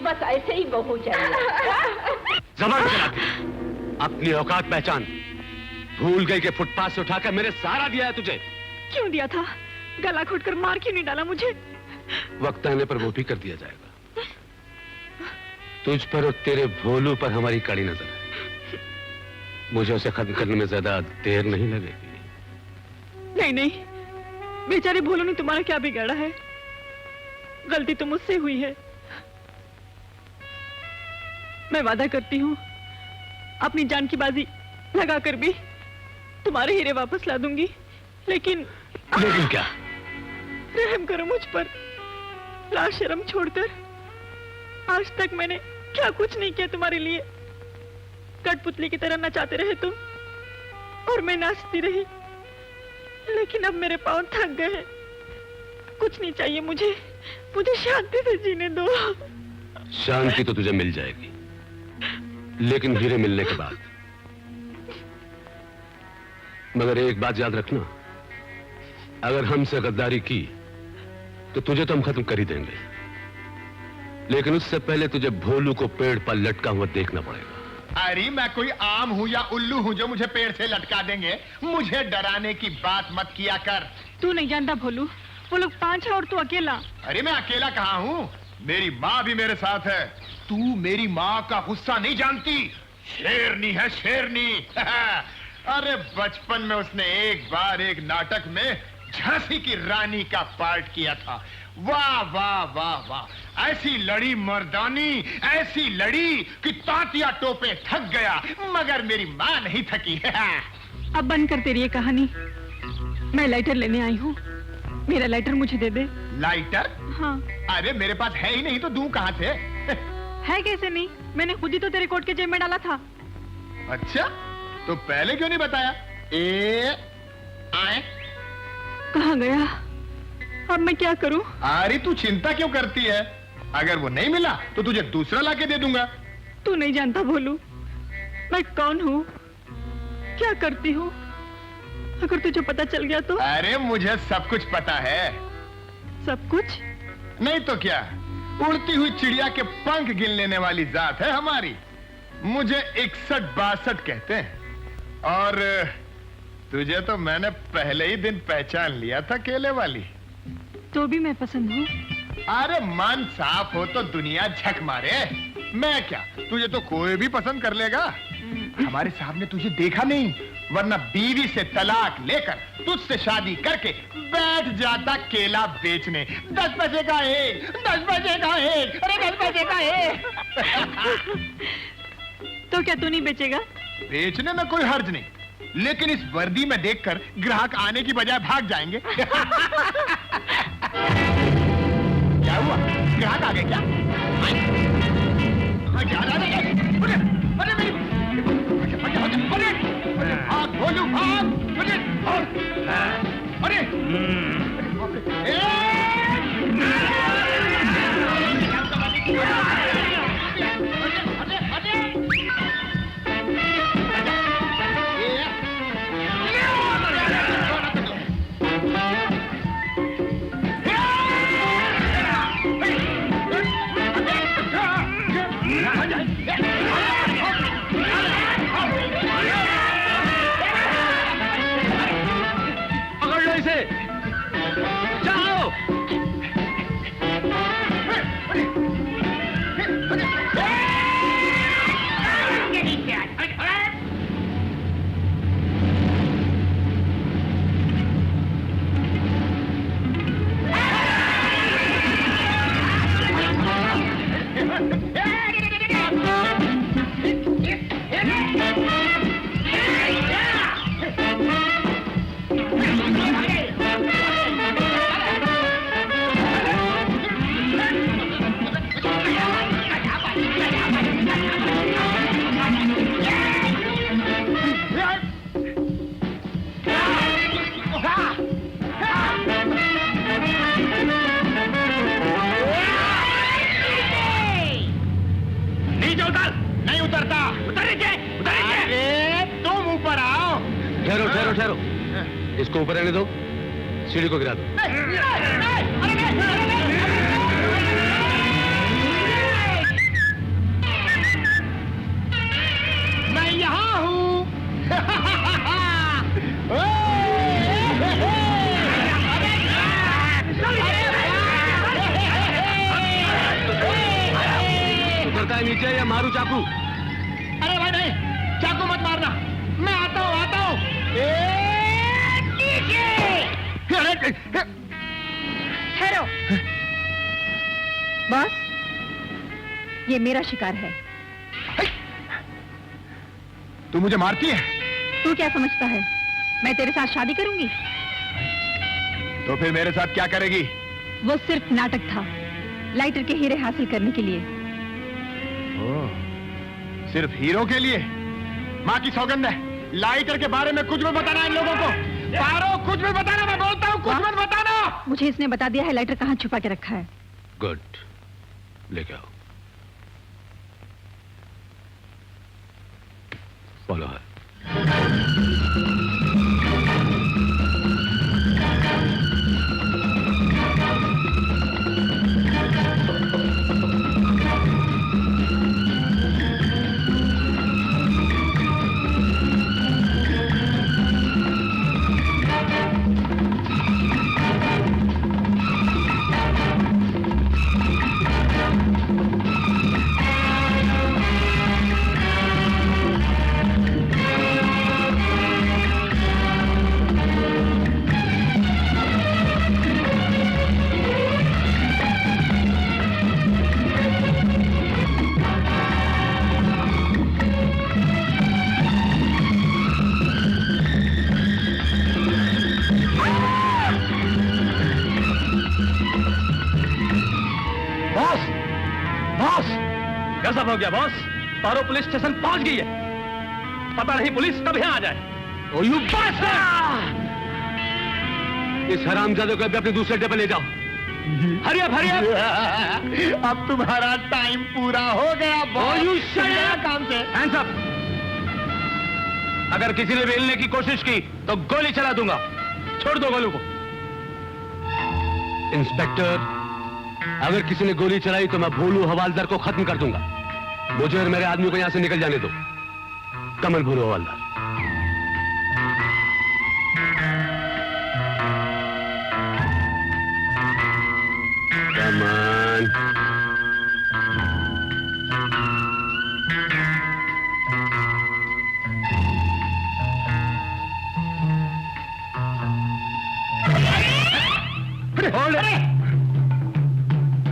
बस ऐसे ही बहू चाहिए। जबान चलाती, अपनी औकात पहचान। भूल गई कि फुटपाथ से उठाकर मेरे सहारा दिया है तुझे। क्यों दिया था? गला घोटकर मार क्यों नहीं डाला मुझे? वक्त आने पर वो भी कर दिया जाएगा। तुझ पर और तेरे भोलू पर हमारी कड़ी नजर है। मुझे उसे खत्म करने में ज्यादा देर नहीं लगेगी। नहीं नहीं, बेचारे भोलू ने तुम्हारा क्या बिगाड़ा है? गलती तो मुझसे हुई है। मैं वादा करती हूँ अपनी जान की बाजी लगाकर भी तुम्हारे हीरे वापस ला दूंगी। लेकिन क्या? रहम करो मुझ पर। लाज शर्म छोड़कर आज तक मैंने क्या कुछ नहीं किया तुम्हारे लिए। कठपुतली की तरह नचाते रहे तुम और मैं नाचती रही, लेकिन अब मेरे पांव थक गए हैं। कुछ नहीं चाहिए मुझे, मुझे शांति से जीने दो। शांति तो तुझे मिल जाएगी, लेकिन हीरे मिलने के बाद। मगर एक बात याद रखना, अगर हमसे गद्दारी की तो तुझे तो हम खत्म कर ही देंगे, लेकिन उससे पहले तुझे भोलू को पेड़ पर लटका हुआ देखना पड़ेगा। अरे मैं कोई आम हूँ या उल्लू हूँ जो मुझे पेड़ से लटका देंगे? मुझे डराने की बात मत किया कर। तू नहीं जानता भोलू, वो लोग 5 है और तू अकेला। अरे मैं अकेला कहाँ हूँ? मेरी माँ भी मेरे साथ है। तू मेरी माँ का गुस्सा नहीं जानती। शेरनी है शेरनी। अरे बचपन में उसने एक बार एक नाटक में झांसी की रानी का पार्ट किया था। वाह वाह वाह वाह, ऐसी लड़ी मर्दानी, ऐसी लड़ी कि तांतिया टोपे थक गया, मगर मेरी माँ नहीं थकी। अब बंद कर तेरी ये कहानी। मैं लाइटर लेने आई हूँ, मेरा लाइटर मुझे दे दे। लाइटर? हाँ। अरे मेरे पास है ही नहीं तो दूं कहाँ से? है कैसे नहीं? मैंने खुद ही तो तेरे कोट के जेब में डाला था। अच्छा, तो पहले क्यों नहीं बताया? आए? कहाँ गया? अब मैं क्या करूं? अरे तू चिंता क्यों करती है? अगर वो नहीं मिला तो तुझे दूसरा लाके दे दूंगा। तू नहीं जानता भोलू, मैं कौन हूँ, क्या करती हूँ। अगर तुझे पता चल गया तो? अरे मुझे सब कुछ पता है। सब कुछ? नहीं तो क्या, उड़ती हुई चिड़िया के पंख गिन लेने वाली जात है हमारी। मुझे 61-62 कहते हैं और तुझे तो मैंने पहले ही दिन पहचान लिया था, केले वाली। तो भी मैं पसंद हूँ। अरे मन साफ हो तो दुनिया झक मारे। मैं क्या, तुझे तो कोई भी पसंद कर लेगा। हमारे साहब ने तुझे देखा नहीं, वरना बीवी से तलाक लेकर तुझसे शादी करके बैठ जाता केला बेचने। 10 पैसे का एक, 10 पैसे का एक, अरे 10 पैसे का एक। तो क्या तू नहीं बेचेगा? बेचने में कोई हर्ज नहीं, लेकिन इस वर्दी में देखकर ग्राहक आने की बजाय भाग जाएंगे। क्या हुआ, ग्राहक आ गए क्या? भाग बोलू, भाग। अरे पकड़ लो इसे, जाओ। नहीं उतरता। अरे तुम ऊपर आओ। ठहरो ठहरो ठहरो, इसको ऊपर रहने दो, सीढ़ी को गिरा दो। मैं यहाँ हूँ। उतरता है नीचे या मारू चाकू? अरे भाई नहीं, चाकू मत मारना, मैं आता हूँ, आता हूँ। ठहरो। बॉस, ये मेरा शिकार है। तू मुझे मारती है? तू क्या समझता है मैं तेरे साथ शादी करूंगी? तो फिर मेरे साथ क्या करेगी? वो सिर्फ नाटक था, लाइटर के हीरे हासिल करने के लिए। ओह, सिर्फ हीरो के लिए? माँ की सौगंध है, लाइटर के बारे में कुछ भी बताना इन लोगों को। पारो, कुछ भी बताना, मैं बोलता हूँ, कुछ मत बताना। मुझे इसने बता दिया है लाइटर कहाँ छुपा के रखा है। गुड, लेके आओ। फॉलो है। सब हो गया बॉस, पारो पुलिस स्टेशन पहुंच गई है। पता नहीं पुलिस कब यहाँ आ जाए। ओ यू बास्टर्ड! इस हरामजादे को अभी अपने दूसरे अड्डे पर ले जाओ। Hurry up, hurry up. अब तुम्हारा टाइम पूरा हो गया बॉस। काम से हैंड्स अप। अगर किसी ने भी हिलने की कोशिश की तो गोली चला दूंगा। छोड़ दो गोलू को। इंस्पेक्टर, अगर किसी ने गोली चलाई तो मैं भोलू हवालदार को खत्म कर दूंगा। मुझे और मेरे आदमी को यहां से निकल जाने दो। कमल भोलू हवालदार। चल।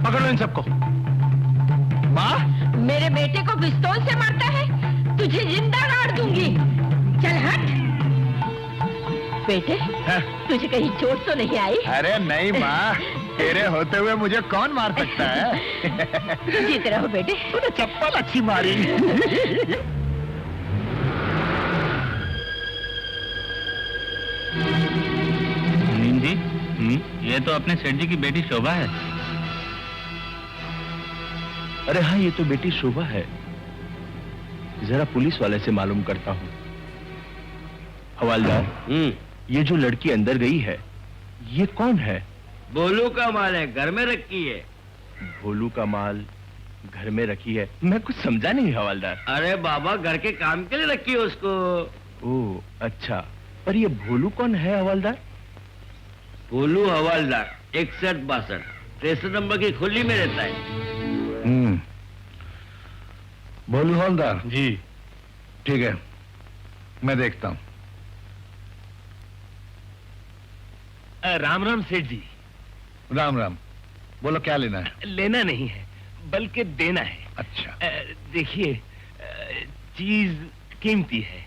पकड़ो इन सबको। माँ, मेरे बेटे को पिस्तौल से मारता है, तुझे जिंदा गाड़ दूंगी। चल हट। बेटे, तुझे कहीं चोट तो नहीं आई? अरे नहीं माँ, तेरे होते हुए मुझे कौन मार सकता है? जीते रहो बेटे। तूने चप्पल अच्छी मारी। जी, ये तो अपने सेठ जी की बेटी शोभा है। अरे हाँ, ये तो बेटी शोभा है। जरा पुलिस वाले से मालूम करता हूँ। हवालदार, ये जो लड़की अंदर गई है, ये कौन है? भोलू का माल है, घर में रखी है। भोलू का माल घर में रखी है? मैं कुछ समझा नहीं हवालदार। अरे बाबा, घर के काम के लिए रखी है उसको। ओह अच्छा, पर ये भोलू कौन है हवालदार? भोलू हवालदार 6162 63 नंबर की खुली में रहता है। भोलू हवलदार जी, ठीक है, मैं देखता हूँ। राम राम सेठ जी। राम राम, बोलो क्या लेना है? लेना नहीं है, बल्कि देना है। अच्छा, देखिए, चीज कीमती है।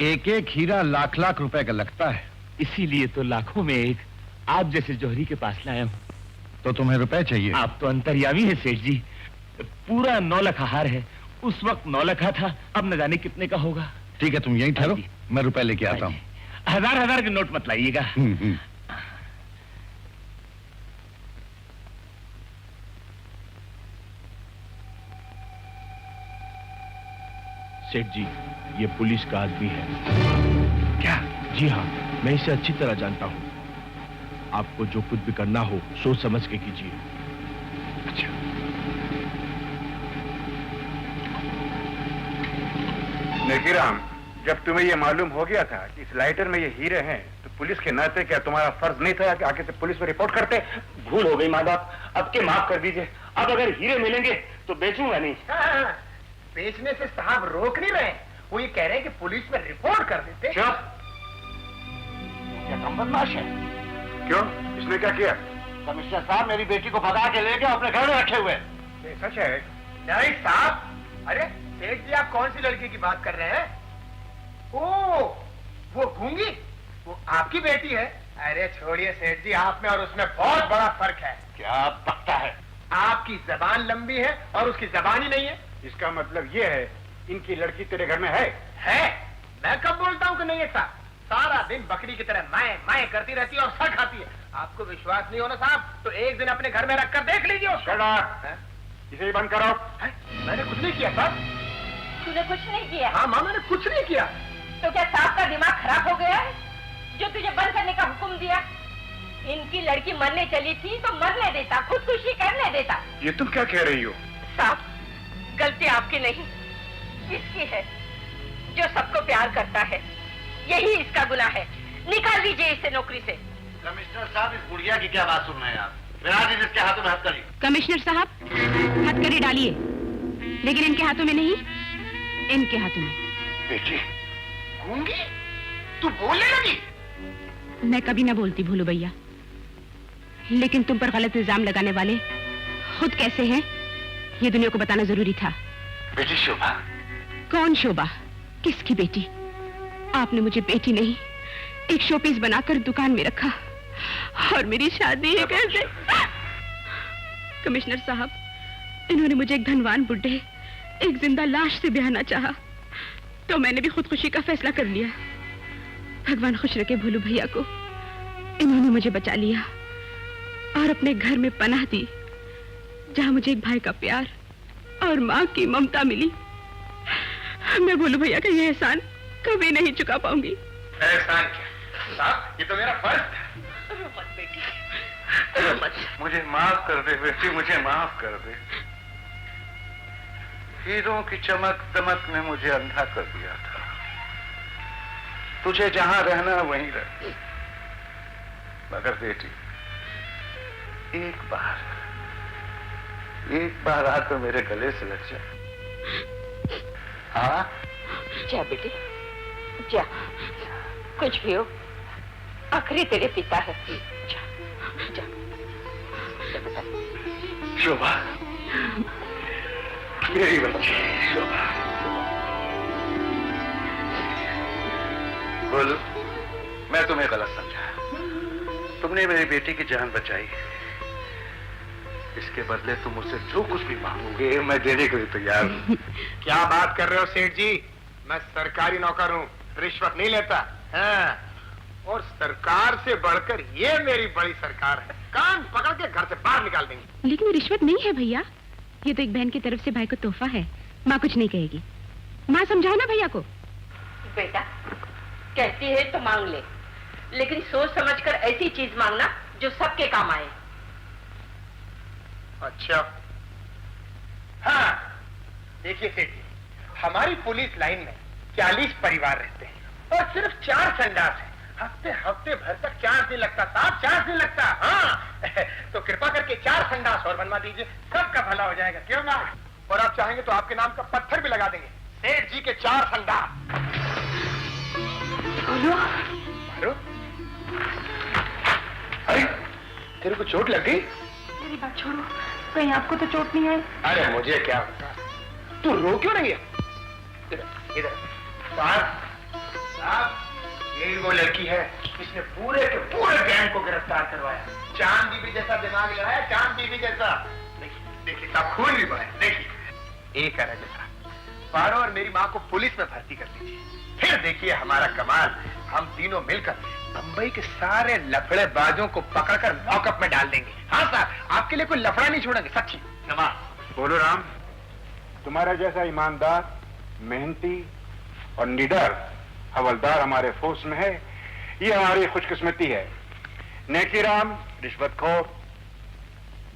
एक एक हीरा लाख लाख रुपए का लगता है। इसीलिए तो लाखों में एक आप जैसे जौहरी के पास लाया हूँ। तो तुम्हें रुपए चाहिए? आप तो अंतर्यामी है सेठ जी। पूरा 9 लाख हार है, उस वक्त 9 लाख था, अब न जाने कितने का होगा। ठीक है, तुम यहीं ठहरो, मैं रुपए लेके आता हूँ। 1000 के नोट मत लाइएगा। सेठ जी, ये पुलिस का आदमी है। क्या? जी हाँ, मैं इसे अच्छी तरह जानता हूँ। आपको जो कुछ भी करना हो सोच समझ के कीजिए। अच्छा, नेकीराम, जब तुम्हें ये मालूम हो गया था कि इस लाइटर में ये हीरे हैं, तो पुलिस के नाते क्या तुम्हारा फर्ज नहीं था कि आगे से पुलिस में रिपोर्ट करते? भूल हो गई माँ बाप, अब के माफ कर दीजिए। अब अगर हीरे मिलेंगे तो बेचूंगा नहीं। बेचने से साहब रोक नहीं रहे, वो ये कह रहे हैं कि पुलिस में रिपोर्ट कर देते। क्या कम बदमाश है? क्यों, इसने क्या किया? कमिश्नर साहब, मेरी बेटी को भगा के ले गए, अपने घर में रखे हुए। सच है? नहीं साहब। अरे सेठ जी, आप कौन सी लड़की की बात कर रहे हैं? ओ, वो गूंगी, वो आपकी बेटी है? अरे छोड़िए सेठ जी, आप में और उसमें बहुत बड़ा फर्क है। क्या पकता है? आपकी जबान लंबी है और उसकी जबान ही नहीं है। इसका मतलब ये है, इनकी लड़की तेरे घर में है? मैं कब बोलता हूँ कि नहीं है साहब? सारा दिन बकरी की तरह मैं करती रहती है और सर खाती है। आपको विश्वास नहीं होना साहब, तो एक दिन अपने घर में रखकर देख लीजिए उसको। इसे ही बंद करो। मैंने कुछ नहीं किया साहब। तूने कुछ नहीं किया? हाँ माँ, मैंने कुछ नहीं किया। तो क्या साहब का दिमाग खराब हो गया है जो तुझे बंद करने का हुक्म दिया? इनकी लड़की मरने चली थी तो मरने देता, खुदकुशी करने देता। ये तुम क्या कह रही हो? साहब, गलती आपकी नहीं, इसकी है जो सबको प्यार करता है। यही इसका गुनाह है। निकाल दीजिए इसे नौकरी से। कमिश्नर साहब, इस बुढ़िया की क्या बात सुन रहे हैं आप? मेरा इसके हाथों में हथकड़ी। कमिश्नर साहब, हथकड़ी डालिए, लेकिन इनके हाथों में नहीं, इनके हाथों में। बेटी गूंगी, तू बोलने लगी? मैं कभी ना बोलती भोलू भैया, लेकिन तुम पर गलत इल्जाम लगाने वाले खुद कैसे हैं, ये दुनिया को बताना जरूरी था। बेटी शोभा? कौन शोभा? किसकी बेटी? आपने मुझे बेटी नहीं, एक शोपीस बनाकर दुकान में रखा, और मेरी शादी है कैसे? कमिश्नर साहब, इन्होंने मुझे एक धनवान बुड्ढे, एक जिंदा लाश से ब्याहना चाहा, तो मैंने भी खुदकुशी का फैसला कर लिया। भगवान खुश रखे भोलू भैया को, इन्होंने मुझे बचा लिया और अपने घर में पनाह दी, जहां मुझे एक भाई का प्यार और माँ की ममता मिली। मैं भोलू भैया का ये एहसान कभी नहीं चुका पाऊंगी। एहसान क्या साहब, ये तो मेरा फर्ज था। मत बेटी, मुझे माफ कर दे बेटी, मुझे माफ कर दे। हीरों की चमक दमक ने मुझे अंधा कर दिया था। तुझे जहां रहना वहीं रह। मगर बेटी, एक बार आकर मेरे गले से लग जा। हाँ? जा बेटी, जा। कुछ भी हो, आखिरी तेरे पिता है। जा, जा। शोभा, मेरी बच्ची शोभा। बोलो, मैं तुम्हें गलत समझा। तुमने मेरी बेटी की जान बचाई, इसके बदले तुम मुझसे जो कुछ भी मांगोगे मैं देने के लिए तैयार हूँ। क्या बात कर रहे हो सेठ जी? मैं सरकारी नौकर हूँ, रिश्वत नहीं लेता। हाँ। और सरकार से बढ़कर ये मेरी बड़ी सरकार है, कान पकड़ के घर से बाहर निकाल देंगे। लेकिन रिश्वत नहीं है भैया, ये तो एक बहन की तरफ से भाई को तोहफा है। माँ कुछ नहीं कहेगी। माँ समझाओ ना भैया को। बेटा, कहती है तो मांग ले, लेकिन सोच समझकर ऐसी चीज मांगना जो सबके काम आए। अच्छा। हाँ, देखिए सेठ जी, हमारी पुलिस लाइन में 40 परिवार रहते हैं और सिर्फ 4 संडास हैं। हफ्ते भर तक 4 दिन लगता साहब, 4 दिन लगता। हाँ। तो कृपा करके 4 संडास और बनवा दीजिए, सबका भला हो जाएगा। क्यों ना? और आप चाहेंगे तो आपके नाम का पत्थर भी लगा देंगे। सेठ जी के 4 संडास। अरे, तेरे को चोट लग गई? मेरी बात छोड़ो, कहीं आपको तो चोट नहीं आई? अरे मुझे क्या होता, तू रो क्यों नहीं है? इधर साहब, यही वो लड़की है जिसने पूरे के पूरे गैंग को गिरफ्तार करवाया। चांद बीबी जैसा दिमाग लगाया, चांद बीबी जैसा। देखिए साहब, खून भी बहे। देखिए एक है जैसा। पारो और मेरी माँ को पुलिस में भर्ती कर दीजिए, फिर देखिए हमारा कमाल। हम तीनों मिलकर बंबई के सारे लफड़ेबाजों को पकड़कर लॉकअप में डाल देंगे। हाँ सर, आपके लिए कोई लफड़ा नहीं छोड़ेंगे, सच्ची। नवाज बोलो राम, तुम्हारा जैसा ईमानदार, मेहनती और निडर हवलदार हमारे फोर्स में है, ये हमारी खुशकिस्मती है। नेकीराम रिश्वतखोर,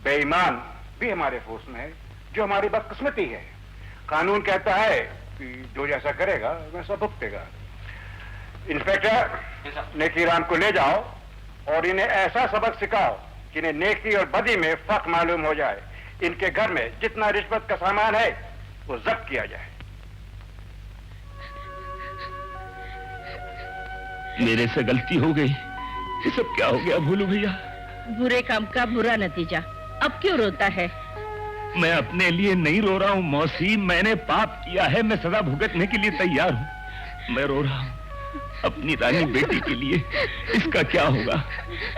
बेईमान भी हमारे फोर्स में है, जो हमारी बदकिस्मती है। कानून कहता है कि जो जैसा करेगा वैसा भुगतेगा। इंस्पेक्टर, नेकीराम को ले जाओ और इन्हें ऐसा सबक सिखाओ कि इन्हें नेकी और बदी में फर्क मालूम हो जाए। इनके घर में जितना रिश्वत का सामान है वो जब्त किया जाए। मेरे से गलती हो गई। ये सब क्या हो गया भोलू भैया? बुरे काम का बुरा नतीजा। अब क्यों रोता है? मैं अपने लिए नहीं रो रहा हूँ मौसी, मैंने पाप किया है, मैं सजा भुगतने के लिए तैयार हूँ। मैं रो रहा हूँ अपनी रानी बेटी के लिए। इसका क्या होगा?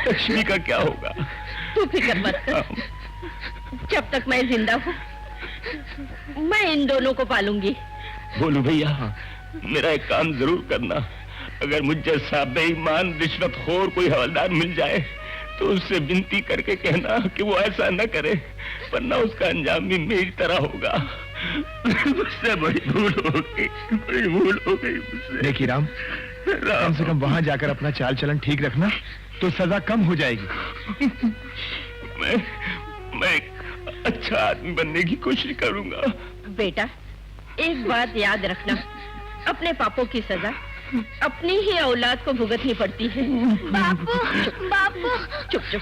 लक्ष्मी का क्या होगा? तू फिक्र मत कर, जब तक मैं जिंदा हूँ मैं इन दोनों को पालूंगी। भोलू भैया, मेरा एक काम जरूर करना। अगर मुझ जैसा बेईमान रिश्वतखोर कोई हवलदार मिल जाए तो उससे विनती करके कहना कि वो ऐसा न करे, वरना उसका अंजाम भी मेरी तरह होगा। मुझसे बड़ी भूल हो गई, बड़ी भूल हो गई मुझसे। देखिए राम, कम से कम वहां जाकर अपना चाल चलन ठीक रखना तो सजा कम हो जाएगी। मैं एक अच्छा आदमी बनने की कोशिश करूंगा। बेटा, एक बात याद रखना, अपने पापों की सजा अपनी ही औलाद को भुगतनी पड़ती है। बापू, बापू। चुप चुप।